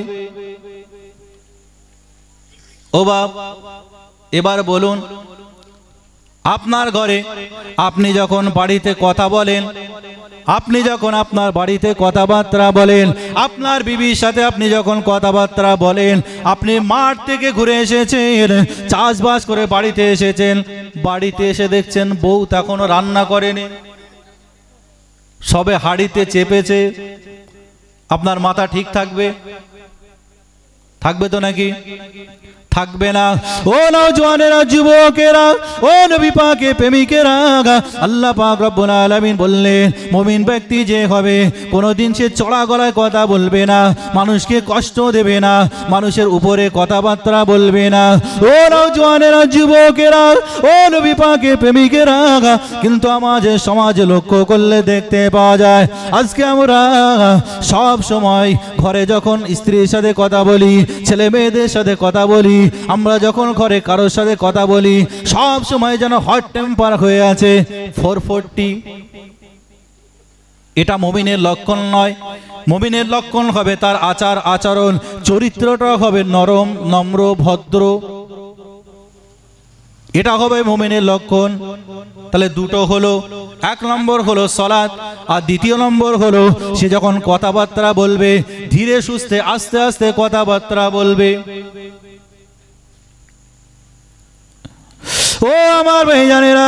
ও বাপ, এবার বলুন, আপনার ঘরে আপনি যখন বাড়িতে কথা বলেন, আপনি যখন আপনার বাড়িতে কথাবার্তা বলেন, আপনার বিবির সাথে আপনি যখন কথাবার্তা বলেন, আপনি মাঠ থেকে ঘুরে এসেছেন, চাষবাস করে বাড়িতে এসেছেন, বাড়িতে এসে দেখছেন বউ তখনও রান্না করেনি, সবে হাঁড়িতে চেপেছে, আপনার মাথা ঠিক থাকবে? থাকবে তো নাকি? থাকবে না। ও নওজওয়ানেরা, যুবকেরা, ও নবী পাকের প্রেমিকেরা, আল্লাহ পাক রব্বুল আলামিন বললেন মুমিন ব্যক্তি যে হবে কোনোদিন সে চড়া গলায় কথা বলবে না, মানুষকে কষ্ট দেবে না, মানুষের উপরে কথাবার্তা বলবে না। ও নওজওয়ানেরা, যুবকেরা, ও নবী পাকের প্রেমিকেরা, কিন্তু আমাদের সমাজে লক্ষ্য করলে দেখতে পাওয়া যায় আজকে আমরা সব সময় ঘরে যখন স্ত্রীর সাথে কথা বলি, ছেলে মেয়েদের সাথে কথা বলি, আমরা যখন ঘরে কারোর সাথে কথা বলি, সব সময় যেন হট টেম্পার হয়ে আছে 440। এটা মুমিনের লক্ষণ নয়। মুমিনের লক্ষণ হবে তার আচার আচরণ, চরিত্রটা হবে নরম, নম্র, ভদ্র, এটা হবে মুমিনের লক্ষণ। তাহলে দুটো হলো, এক নম্বর হলো সালাত, আর দ্বিতীয় নম্বর হলো সে যখন কথাবার্তা বলবে ধীরে সুস্থে আস্তে আস্তে কথাবার্তা বলবে। ও আমার ভাইজানেরা,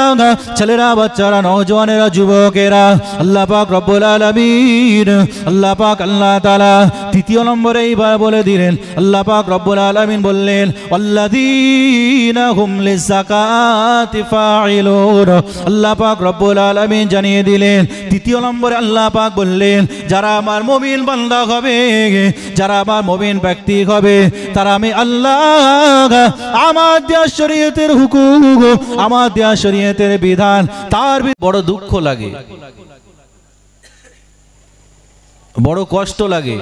ছেলেরা, বাচ্চারা, নওজওয়ানেরা, যুবকেরা, আল্লাহ পাক রব্বুল আলামিন, আল্লাহ পাক আল্লাহ তাআলা তৃতীয় নম্বরে এইবার বলে দিলেন, আল্লাহ পাক রব্বুল আলামিন বললেন আল্লাযীনা হুম লিযাকাতি ফাইলুন। আল্লাহ পাক রব্বুল আলামিন জানিয়ে দিলেন তৃতীয় নম্বরে আল্লাহ পাক বললেন যারা আমার মুমিন বান্দা হবে, যারা আমার মুমিন ব্যক্তি হবে, তারা আমি আল্লাহ আমার দেয়া শরীয়তের হুকুম, আমার দেয়া শরীয়তের বিধান, তার বড় দুঃখ লাগে, বড় কষ্ট লাগে।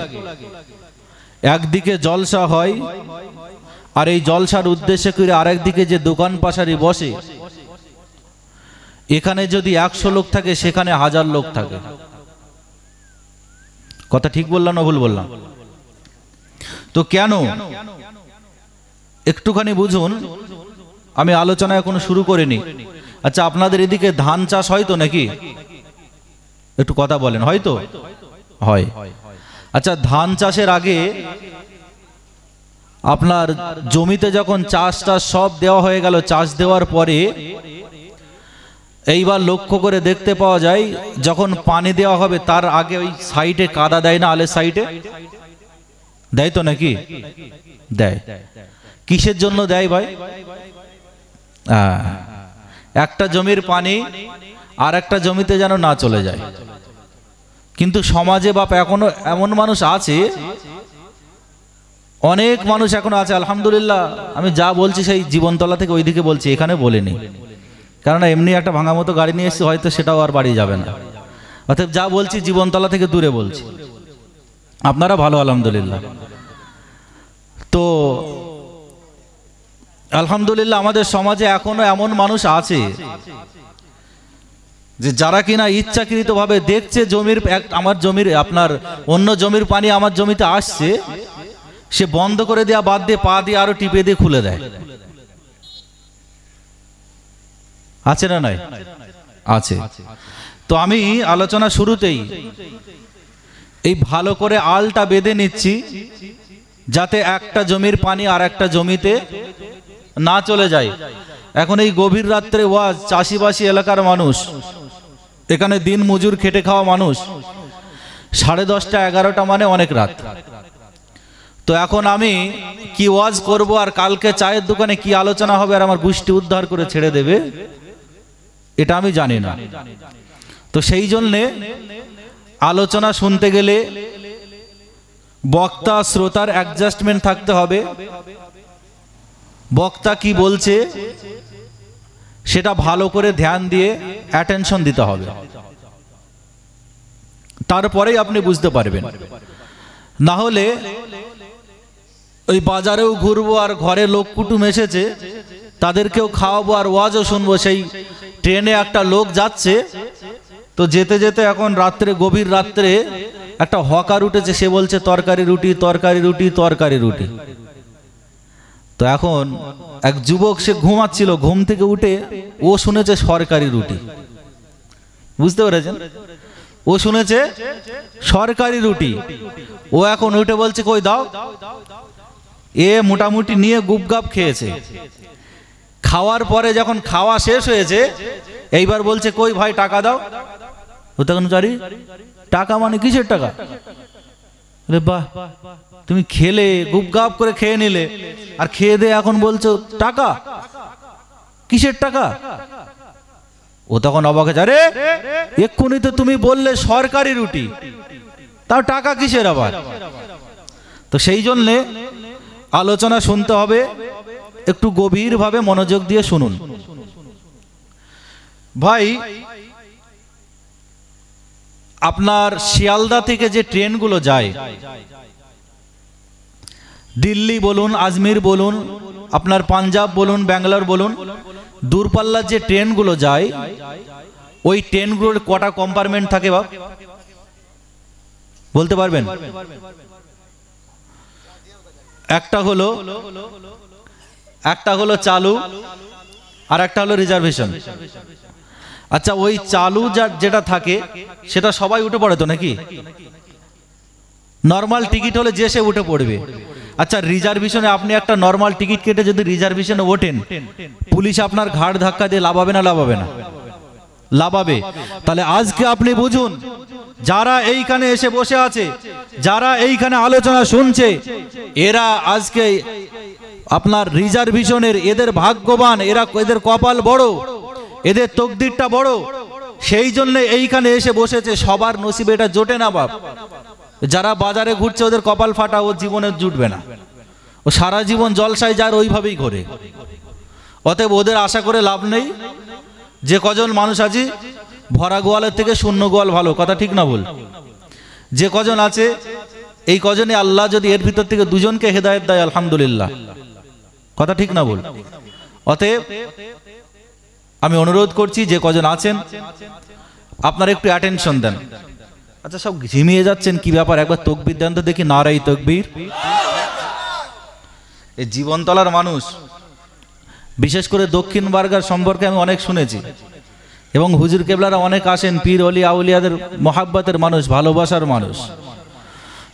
একদিকে জলসা হয়, আর এই জলসার উদ্দেশ্যে করে আরেকদিকে যে দোকান পাশারি বসে, এখানে যদি 100 লোক থাকে সেখানে 1000 লোক থাকে। কথা ঠিক বললাম না ভুল বললাম? তো কেন একটুখানি বুঝুন, আমি আলোচনা এখনো শুরু করিনি। আচ্ছা, আপনাদের এদিকে ধান চাষ হয় তো নাকি? একটু কথা বলেন। হয়তো হয়। আচ্ছা, ধান চাষের আগে আপনার জমিতে যখন চাষটা সব দেওয়া হয়ে গেল, চাষ দেওয়ার পরে এইবার লক্ষ্য করে দেখতে পাওয়া যায় যখন পানি দেওয়া হবে তার আগে ওই সাইডে কাদা দেয় না? আলের সাইডে দেয় তো নাকি? দেয়। কিসের জন্য দেয় ভাই? একটা জমির পানি আর একটা জমিতে যেন না চলে যায়। কিন্তু সমাজে বাপ এখনো এমন মানুষ আছে, অনেক মানুষ এখন আছে, আলহামদুলিল্লাহ। আমি যা বলছি সেই জীবনতলা থেকে ওইদিকে বলছি, এখানে বলিনি, কারণ এমনি একটা ভাঙা মতো গাড়ি নিয়ে এসেছি, হয়তো সেটাও আর বাড়ি যাবে না। অতএব যা বলছি জীবনতলা থেকে দূরে বলছি। আপনারা ভালো আলহামদুলিল্লাহ। তো আলহামদুলিল্লাহ আমাদের সমাজে এখনো এমন মানুষ আছে যে যারা কিনা ইচ্ছাকৃতভাবে দেখছে জমির আমার জমির আপনার অন্য জমির পানি আমার জমিতে আসছে, সে বন্ধ করে দেওয়া বাদ দিয়ে পা দিয়ে আরো টিপে দিয়ে খুলে দেয়। আছে না নাই? আছে। তো আমি আলোচনা শুরুতেই এই ভালো করে আলটা বেঁধে নিচ্ছি, যাতে একটা জমির পানি আর একটা জমিতে না চলে যায়। এখন এই গভীর রাত্রে ওয়াজ, চাষিবাসী এলাকার মানুষ, এখানে দিন মজুর খেটে খাওয়া মানুষ, 10:30 11টা মানে অনেক রাত। তো এখন আমি কি ওয়াজ করব আর কালকে চায়ের দোকানে কি আলোচনা হবে আর আমার গোষ্ঠী উদ্ধার করে ছেড়ে দেবে, এটা আমি জানি না। তো সেই জন্যে আলোচনা শুনতে গেলে বক্তা শ্রোতার অ্যাডজাস্টমেন্ট থাকতে হবে। বক্তা কি বলছে সেটা ভালো করে ধ্যান দিয়ে অ্যাটেনশন দিতে হবে, তারপরেই আপনি বুঝতে পারবেন। না হলে ওই বাজারেও ঘুরবো আর ঘরে লোক কুটুম এসেছে তাদেরকেও খাওয়াবো আর ওয়াজও শুনবো। সেই ট্রেনে একটা লোক যাচ্ছে, তো যেতে যেতে এখন রাত্রে, গভীর রাত্রে একটা হকার উঠেছে, সে বলছে তরকারি রুটি, তরকারি রুটি, তরকারি রুটি। তো এখন এক যুবক, সে ঘুমাচ্ছিল, ঘুম থেকে উঠে ও শুনেছে সরকারি রুটি। বুঝতে পেরেছেন? ও শুনেছে সরকারি রুটি। ও এখন উঠে বলছে কই দাও। এ মোটামুটি নিয়ে গুপগাপ খেয়েছে। খাওয়ার পরে যখন খাওয়া শেষ হয়েছে, এইবার বলছে কই ভাই টাকা দাও। ও তখন জারি, টাকা মানে কিসের টাকা? বাহ, তুমি খেলে গুপগাপ করে খেয়ে নিলে, আর খেয়ে দে এখন বলছো টাকা, কিসের টাকা? ও তখন অবাক হয়েছে, আরে এক্ষুনি তো তুমি বললে সরকারি রুটি, তাও টাকা কিসের আবার? তো সেই জন্যে আলোচনা শুনতে হবে, একটু গভীরভাবে মনোযোগ দিয়ে শুনুন। ভাই, আপনার শিয়ালদা থেকে যে ট্রেনগুলো যায়, দিল্লি বলুন, আজমির বলুন, আপনার পাঞ্জাব বলুন, ব্যাঙ্গালোর বলুন, দূরপাল্লার যে ট্রেনগুলো যায়, ওই ট্রেনগুলোর কটা কম্পার্টমেন্ট থাকে বাপ বলতে পারবেন? একটা হলো চালু, আর একটা হলো রিজার্ভেশন। আচ্ছা, ওই চালু যেটা থাকে সেটা সবাই উঠে পড়ে তো নাকি? নর্মাল টিকিট হলে যে সে উঠে পড়বে। আচ্ছা, রিজার্ভেশনে আপনি একটা নর্মাল টিকিট কেটে যদি রিজার্ভেশনে ওঠেন, পুলিশ আপনার ঘাড় ধাক্কা দিয়ে লাভাবে না লাভাবে না? লাভাবে। তাহলে আজকে আপনি বুঝুন, যারা এইখানে এসে বসে আছে, যারা এইখানে আলোচনা শুনছে, এরা আজকে আপনার রিজার্ভেশনের, এদের ভাগ্যবান, এদের কপাল বড়, এদের তকদিরটা বড়। সেই জন্য এইখানে এসে বসেছে। সবার নসিবে এটা জোটে না বাপ। যারা বাজারে ঘুরছে ওদের কপাল ফাটা, ও জীবনে জুটবে না। ও সারা জীবন জলসায় যার ওইভাবেই ঘোরে। অতএব ওদের আশা করে লাভ নেই। যে কজন মানুষ আছে, ভরা গোয়ালের থেকে শূন্য গোয়াল ভালো, কথা ঠিক না বল? যে কজন আছে, এই কজনে আল্লাহ যদি এর ভিতর থেকে দুজনকে হেদায়েত দেয়, আলহামদুলিল্লাহ, কথা ঠিক না বল? অতএব আমি অনুরোধ করছি, যে কজন আছেন আপনারা একটু অ্যাটেনশন দেন। আচ্ছা, সব ঝিমিয়ে যাচ্ছেন, কি ব্যাপার? একবার তাকবীর দেন তো দেখি, নারাই তাকবীর। এই জীবনতলার মানুষ, বিশেষ করে দক্ষিণ বারগার সম্পর্কে আমি অনেক শুনেছি, এবং হুজুর কেবলারা অনেক আসেন, পীর অলি আউলিয়াদের মহাব্বতের মানুষ, ভালোবাসার মানুষ।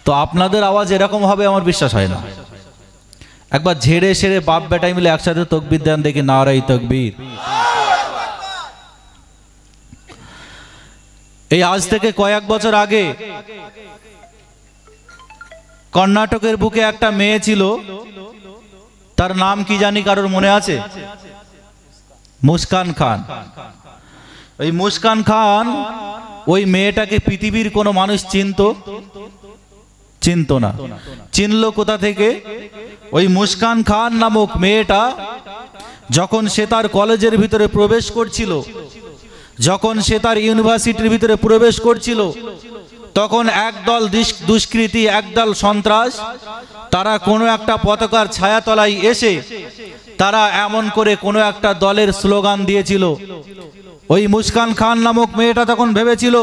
তো আপনাদের আওয়াজ এরকম হবে আমার বিশ্বাস হয় না। একবার ঝেড়ে সেরে বাপ বেটাই মিলে একসাথে তাকবীর দেন দেখি, নারাই তাকবীর। এই আজ থেকে কয়েক বছর আগে কর্ণাটকের বুকে একটা মেয়ে ছিল, তার নাম কি জানি, কারোর মনে আছে? মুস্কান খান। ওই মুস্কান খান, ওই মেয়েটাকে পৃথিবীর কোনো মানুষ চিনত না। চিনল কোথা থেকে? ওই মুস্কান খান নামক মেয়েটা যখন সে তার কলেজের ভিতরে প্রবেশ করছিল, যখন সে তার ইউনিভার্সিটির ভিতরে প্রবেশ করছিল, তখন একদল দুষ্কৃতী, একদল সন্ত্রাস, তারা কোনো একটা পতাকার ছায়াতলায় এসে তারা এমন করে কোনো একটা দলের স্লোগান দিয়েছিল, ওই মুস্কান খান নামক মেয়েটা তখন ভেবেছিল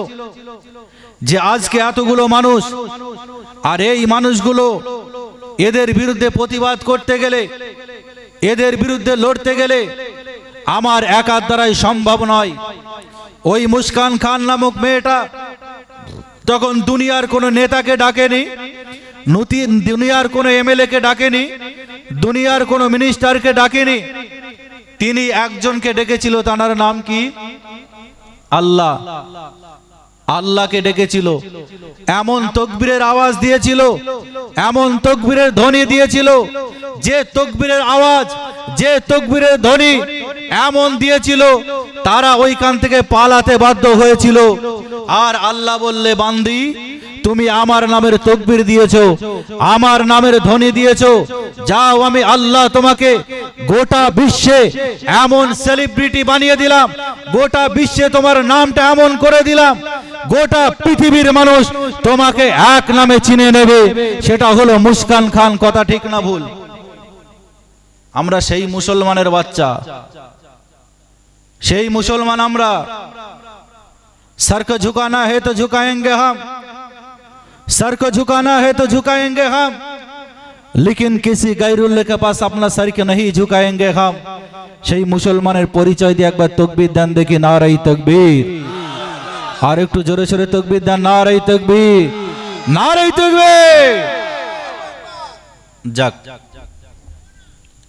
যে আজকে এতগুলো মানুষ, আর এই মানুষগুলো এদের বিরুদ্ধে প্রতিবাদ করতে গেলে, এদের বিরুদ্ধে লড়তে গেলে আমার একার দ্বারাই সম্ভব নয়। ওই মুস্কান খান নামক মেয়েটা তখন দুনিয়ার কোনো নেতাকে ডাকেনি, দুনিয়ার কোনো এমএলএ কে ডাকেনি, দুনিয়ার কোনো মিনিস্টারকে ডাকেনি। তিনি একজনকে ডেকেছিল, তার নাম কি? আল্লাহ। আল্লাহকে ডেকেছিল। এমন তাকবীরের আওয়াজ দিয়েছিল, এমন তাকবীরের ধ্বনি দিয়েছিল, যে তাকবীরের আওয়াজ, যে তাকবীরের ধ্বনি এমন দিয়েছিল তারা ওইখান থেকে পালাতে বাধ্য হয়েছিল। আর আল্লাহ বললে, বান্দি তুমি আমার নামের তাকবীর দিয়েছো, আমার নামের ধ্বনি দিয়েছো, যাও আমি আল্লাহ তোমাকে গোটা বিশ্বে এমন সেলিব্রিটি বানিয়ে দিলাম, গোটা বিশ্বে তোমার নামটা এমন করে দিলাম, গোটা পৃথিবীর মানুষ তোমাকে এক নামে চিনে নেবে, সেটা হলো মুস্কান খান। কথা ঠিক না ভুল? আমরা সেই মুসলমানের বাচ্চা, সেই মুসলমান আমরা। सर को झुकाना है तो झुकाएंगे हम, सर को झुकाना है तो झुकाएंगे हम, लेकिन किसी गैरुल्लाह के पास अपना सर के नहीं झुकाएंगे हम। সেই মুসলমানের পরিচয় দিয়ে একবার তাকবীর দেন দেখি, নারায়ে তাকবীর। আর একটু জোরে জোরে তাকবীর দেন, নারায়ে তাকবীর, নারায়ে তাকবীর। যাক,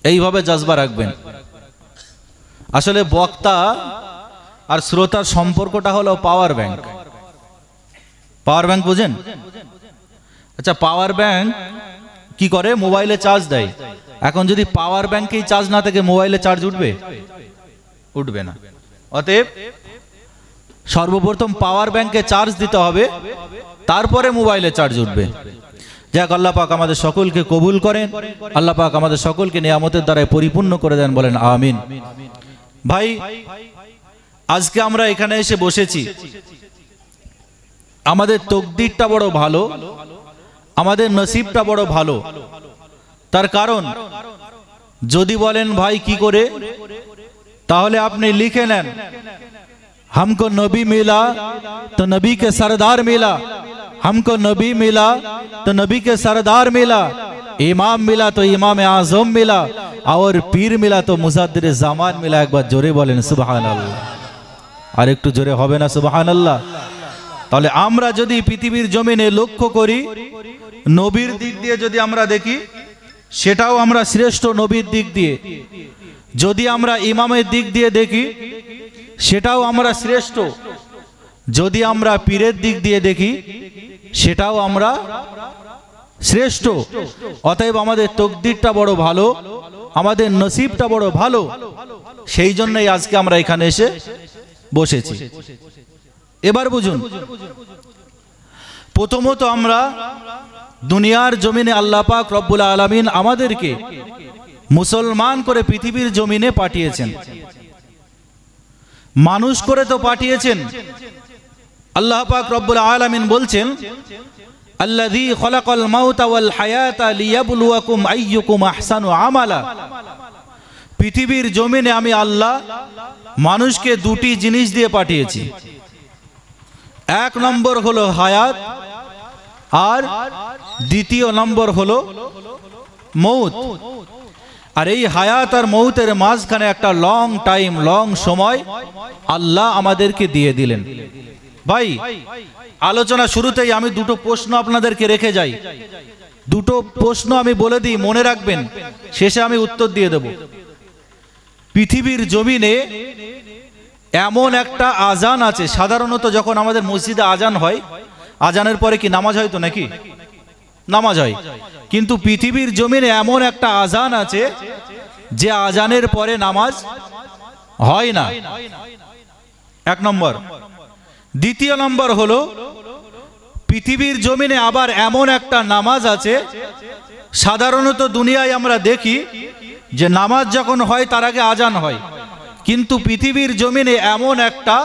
এইভাবে জজবা রাখবেন। আসলে বক্তা আর শ্রোতার সম্পর্কটা হলো পাওয়ার ব্যাংক। পাওয়ার ব্যাংক বুঝেন? আচ্ছা, পাওয়ার ব্যাংক কি করে? মোবাইলে চার্জ দেয়। এখন যদি পাওয়ার ব্যাংকেই চার্জ না থাকে, মোবাইলে চার্জ উঠবে? উঠবে না। অতএব সর্বপ্রথম পাওয়ার ব্যাংকে চার্জ দিতে হবে, তারপরে মোবাইলে চার্জ উঠবে। যাক, আল্লাহ পাক আমাদের সকলকে কবুল করেন, আল্লাহ পাক আমাদের সকলকে নিয়ামতের দ্বারা পরিপূর্ণ করে দেন, বলেন আমিন। ভাই, আজকে আমরা এখানে এসে বসেছি, আমাদের তকদিরটা বড় ভালো, আমাদের নসিবটা বড় ভালো। তার কারণ যদি বলেন ভাই কি করে, তাহলে আপনি লিখে নেন, हमको नबी मिला तो नबी के सरदार मिला, हमको नबी मिला तो नबी के सरदार मिला, इमाम मिला तो इमाम आजम मिला, और पीर मिला तो मुजद्दिर ज़मान मिला। एक बार जोरे बोलें सुबहानाल्लाह। আর একটু জোরে হবে না সুবহানাল্লাহ? তাহলে আমরা যদি পৃথিবীর জমিনে লক্ষ্য করি, নবীর দিক দিয়ে যদি আমরা দেখি, সেটাও আমরা শ্রেষ্ঠ নবীর দিক দিয়ে। যদি আমরা ইমামের দিক দিয়ে দেখি, সেটাও আমরা শ্রেষ্ঠ। যদি আমরা পীরের দিক দিয়ে দেখি, সেটাও আমরা শ্রেষ্ঠ। অতএব আমাদের তকদিরটা বড় ভালো, আমাদের নসিবটা বড় ভালো। সেই জন্যই আজকে আমরা এখানে এসে বসেছি। এবার বুঝুন, প্রথমত আমরা দুনিয়ার জমিনে আল্লাহ পাক রব্বুল আলামিন আমাদেরকে মুসলমান করে পৃথিবীর জমিনে পাঠিয়েছেন। মানুষ করে তো পাঠিয়েছেন। আল্লাহ পাক রব্বুল আলামিন বলছেন, আল্লাযী খলাকাল মাউতা ওয়াল হায়াতা লিয়াবলুয়াকুম আইয়ুকুম আহসানু আমালা। পৃথিবীর জমিনে আমি আল্লাহ মানুষকে দুটি জিনিস দিয়ে পাঠিয়েছি। এক নম্বর হলো হায়াত, আর দ্বিতীয় নম্বর হলো মৌত। আর এই হায়াত আর মৌতের মাঝখানে একটা লং টাইম, লং সময় আল্লাহ আমাদেরকে দিয়ে দিলেন। ভাই, আলোচনা শুরুতেই আমি দুটো প্রশ্ন আপনাদেরকে রেখে যাই। দুটো প্রশ্ন আমি বলে দিই, মনে রাখবেন, শেষে আমি উত্তর দিয়ে দেব। পৃথিবীর জমিনে এমন একটা আজান আছে, সাধারণত যখন আমাদের মসজিদে আজান হয়, আজানের পরে কি নামাজ হয়? তো নাকি নামাজ হয়। কিন্তু পৃথিবীর জমিনে এমন একটা আজান আছে, যে আজানের পরে নামাজ হয় না। এক নম্বর। দ্বিতীয় নম্বর হলো, পৃথিবীর জমিনে আবার এমন একটা নামাজ আছে, সাধারণত দুনিয়ায় আমরা দেখি যে নামাজ যখন হয় তার আগে আজান হয়, কিন্তু পৃথিবীর জমিনে এমন একটা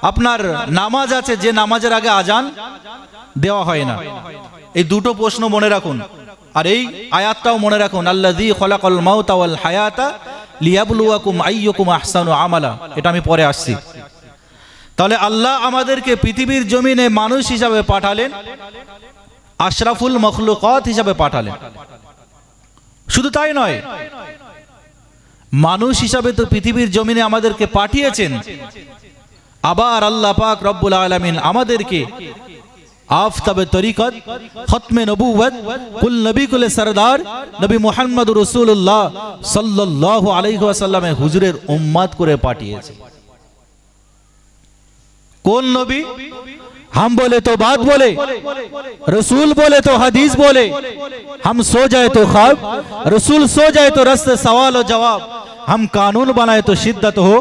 আপনার নামাজ আছে যে নামাজের আগে আজান দেওয়া হয় না। এই দুটো প্রশ্ন মনে রাখুন, আর এই আয়াতটাও মনে রাখুন, আল্লাযী খলাকাল মাউতা ওয়াল হায়াতা লিয়াবলুয়াকুম আইয়ুকুম আহসানু আমালা। এটা আমি পরে আসছি। তাহলে আল্লাহ আমাদেরকে পৃথিবীর জমিনে মানুষ হিসাবে পাঠালেন, আশরাফুল মখলুকাত হিসাবে পাঠালেন। শুধু তাই নয়, মানুষ হিসাবে তো পৃথিবীর জমিনে আমাদেরকে পাঠিয়েছেন, আবার আল্লাহ পাক রব্বুল আলামিন আমাদেরকে আফতাবে তরিকত, খতমে নবুওয়াত, কুল নবী কুল সরদার নবী মুহাম্মদুর রাসূলুল্লাহ সাল্লাল্লাহু আলাইহি ওয়াসাল্লামের হুজুরের উম্মত করে পাঠিয়েছে। कौन नबी? हम बोले तो बात बोले, रसूल बोले तो हदीस बोले, हम सो जाए तो ख्वाब, रसूल सो जाए तो रास्ते सवाल और जवाब, हम कानून बनाए तो शिद्दत हो,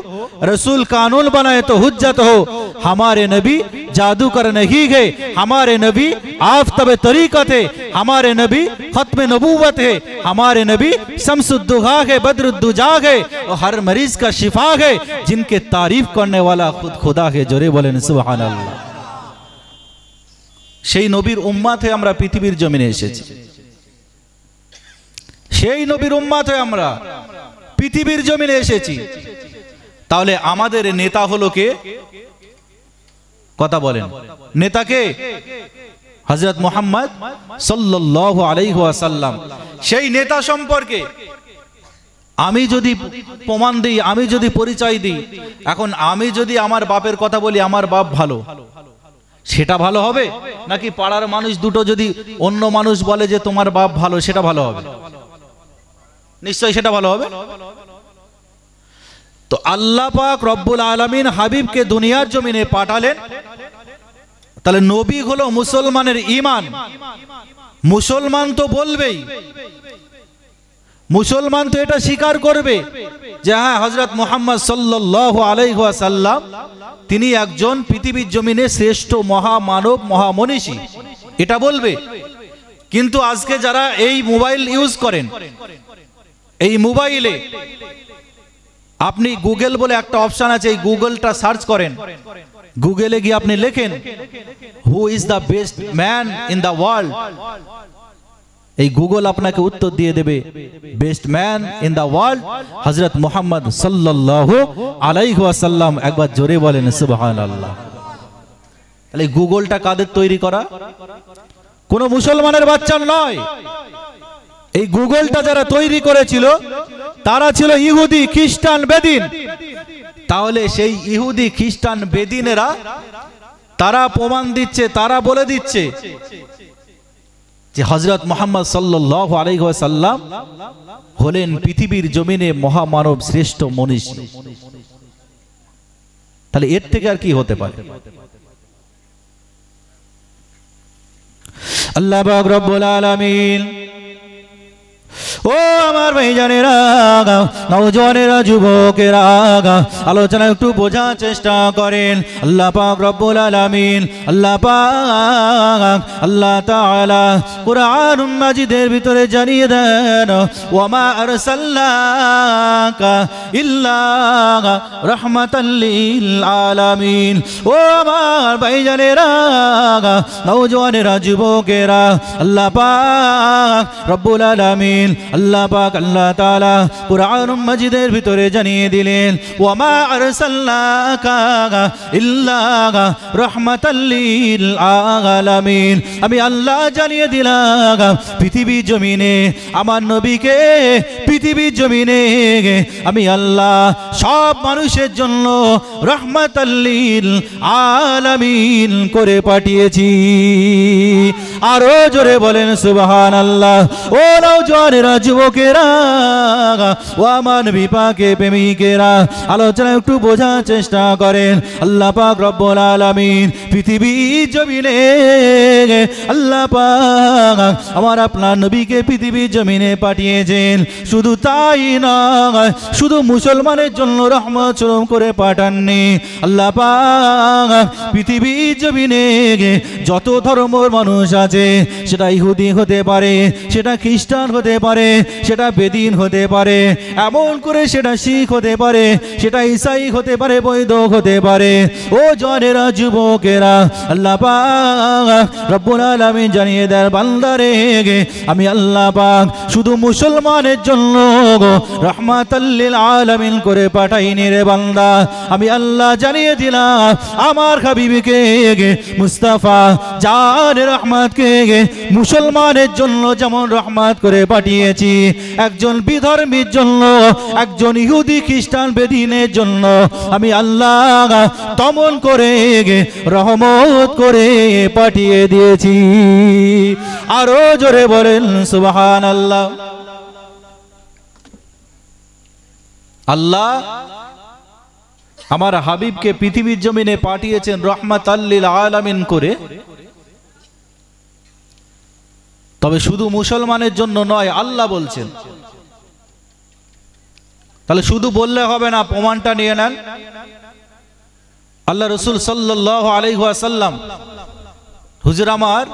रसूल कानून बनाए तो हुज्जत हो। हमारे नबी जादूगर नहीं गए, हमारे नबी आफताबे तरीकत है, हमारे नबी खत्मे नबूवत है, हमारे नबी शम्सुद्दुहा है, बद्रुद्दुजा है, और हर मरीज का शिफा है, जिनके तारीफ करने वाला खुद खुदा है। जोरे बोलें सुभान अल्लाह। সেই নবীর উম্মত হয়ে আমরা পৃথিবীর জমিনে এসেছি, সেই নবীর উম্মত হয়ে আমরা পৃথিবীর জমিনে এসেছি। তাহলে আমাদের নেতা হলো কে? কথা বলেন, নেতা কে? হযরত মুহাম্মদ সাল্লাল্লাহু আলাইহি ওয়াসাল্লাম। সেই নেতা সম্পর্কে আমি যদি প্রমাণ দিই, আমি যদি পরিচয় দিই, এখন আমি যদি আমার বাপের কথা বলি, আমার বাপ ভালো, সেটা ভালো হবে? নাকি পাড়ার মানুষ দুটো যদি অন্য মানুষ বলে যে তোমার বাপ ভালো, সেটা ভালো হবে? নিশ্চয়ই সেটা ভালো হবে। তো আল্লাহ পাক রব্বুল আলামিন হাবিবকে দুনিয়ার জমিনে পাঠালেন। তাহলে নবী হলো মুসলমানের ঈমান। মুসলমান তো বলবেই, মুসলমান তো এটা স্বীকার করবে যে হ্যাঁ, হযরত মুহাম্মদ সাল্লাল্লাহু আলাইহি ওয়াসাল্লাম তিনি একজন পৃথিবীর জমিনে শ্রেষ্ঠ মহামানব, মহামনীষী, এটা বলবে। কিন্তু আজকে যারা এই মোবাইল ইউজ করেন, এই মোবাইলে আপনি গুগল বলে একটা অপশন আছে, এই গুগলটা সার্চ করেন, গুগলে গিয়ে আপনি লেখেন who is the best man in the world, এই গুগল আপনাকে উত্তর দিয়ে দেবে best man in the world হযরত মুহাম্মদ সাল্লাল্লাহু আলাইহি ওয়াসাল্লাম। একবার জোরে বলেন সুবহানাল্লাহ। তাহলে গুগলটা কাদের তৈরি করা? কোন মুসলমানের বাচ্চা নয়। এই গুগলটা যারা তৈরি করেছিল তারা ছিল ইহুদি, খ্রিস্টান, বেদিন। তাহলে সেই ইহুদি, খ্রিস্টান, বেদিনেরা তারা প্রমাণ দিচ্ছে, তারা বলে দিচ্ছে যে হযরত মুহাম্মদ সাল্লাল্লাহু আলাইহি ওয়াসাল্লাম হলেন পৃথিবীর জমিনে মহামানব, শ্রেষ্ঠ মনীষী। তাহলে এর থেকে আর কি হতে পারে? আল্লাহ পাক রব্বুল আলামিন ও আমার ভাইজানেরা, নওজওয়ানেরা, যুবকেরা, আলোচনা একটু বোঝার চেষ্টা করেন। আল্লাহ পাক রব্বুল আলামিন, আল্লাহ পাক আল্লাহ তাআলা কুরআনুল মাজিদের ভিতরে জানিয়ে দেন ওয়া মা আরসালনাকা ইল্লা রাহমাতাল লিল আলামিন। ও আমার ভাইজানেরা, নওজওয়ানেরা, যুবকেরা, আল্লাহ পাক রব্বুল আলামিন, আল্লাহ পাক আল্লাহ তাআলা কুরআনুল মাজিদের ভিতরে জানিয়ে দিলেন ওয়া মা আরসালনাকা ইল্লা রাহমাতাল লিল আলামিন। আমি আল্লাহ জানিয়ে দিলাম পৃথিবীর জমিনে আমার নবীকে, পৃথিবীর জমিনে আমি আল্লাহ সব মানুষের জন্য রাহমাতাল লিল আলামিন করে পাঠিয়েছি। আরো জোরে বলেন সুবহানাল্লাহ। ও নওজওয়ানেরা, যুবকেরা, ও আমার নবী পাকে প্রেমিকেরা, আলোচনা একটু বোঝার চেষ্টা করেন। আল্লাহ পাক রব্বুল আলামিন পৃথিবীর জমিনে আল্লাহ পাক আমার আপনার নবীকে পৃথিবীর জমিনে পাঠিয়েছেন। শুধু তাই নয়, শুধু মুসলমানের জন্য রহমত স্বরূপ করে পাঠাননি। আল্লাহ পাক পৃথিবীর জমিনে যত ধর্মের মানুষ আছে আছে, সেটা ইহুদি হতে পারে, সেটা খ্রিস্টান হতে পারে, সেটা বেদিন হতে পারে, এমন করে সেটা শিখ হতে পারে, সেটা ঈসাই হতে পারে, বৈধ হতে পারে। ও জওয়ানেরা, যুবকেরা, আল্লাহ পাক রব্বুল আলামিন জানিয়ে দেয় বান্দারে, আমি আল্লাহ পাক শুধু মুসলমানের জন্য রাহমাতাল লিল আলামিন করে পাঠাইনি রে বান্দা। আমি আল্লাহ জানিয়ে দিলাম আমার হাবিবকে মুস্তাফা জান রহমতকে মুসলমানের জন্য যেমন রহমত করে পাঠিয়েছি, একজন বিধর্মীর জন্য, একজন ইহুদি খ্রিস্টান বেদিনের জন্য আমি আল্লাহ তেমন করে রহমত করে পাঠিয়ে দিয়েছি। আরো জোরে বলেন সুবহানাল্লাহ। আল্লাহ আমার হাবিবকে পৃথিবীর জমিনে পাঠিয়েছেন রহমাতাল লিল আলামিন করে। তবে শুধু মুসলমানের জন্য নয়, আল্লাহ বলছেন। তাহলে শুধু বললে হবে না, প্রমাণটা নিয়ে নেন। আল্লাহ রাসূল সাল্লাল্লাহু আলাইহি ওয়াসাল্লাম হুজুর আমার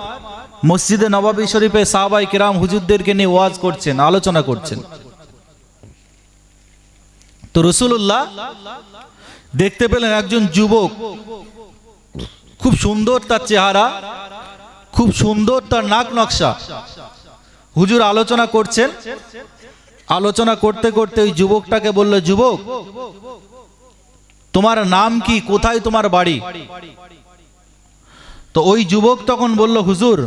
মসজিদে নববী শরীফে সাহাবায়ে কিরাম হুজুরদেরকে নিয়ে ওয়াজ করছেন, আলোচনা করছেন। তো রাসূলুল্লাহ দেখতে পেলেন একজন যুবক, খুব সুন্দর তার চেহারা, খুব সুন্দর তার নাক নকশা। হুজুর আলোচনা করছেন, আলোচনা করতে করতে ওই যুবকটাকে বলল, যুবক তোমার নাম কি, কোথায় তোমার বাড়ি? তো ওই যুবক তখন বলল, হুজুর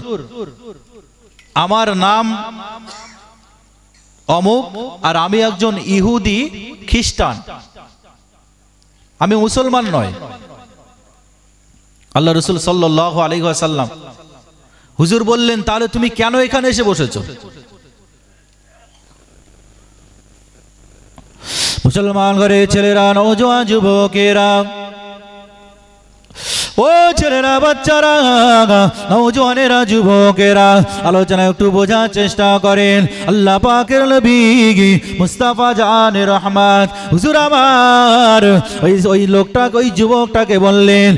আমার নাম অমুক, আর আমি একজন ইহুদি খ্রিস্টান, আমি মুসলমান নয়। আল্লাহ রাসূল সাল্লাল্লাহু আলাইহি ওয়াসাল্লাম হুজুর বললেন, তাহলে তুমি কেন এখানে এসে বসেছো? মুসলমান ঘরের ছেলেরা, নওজোয়ান যুবকেরা, ও ছেলেরা, বাচ্চারা, নওজোয়ানেরা, যুবকেরা, আলোচনা একটু বোঝার চেষ্টা করেন। আল্লাহ পাকের নবী মুস্তাফা জানে রহমত হুজুর আমার ওই লোকটাকে, ওই যুবকটাকে বললেন,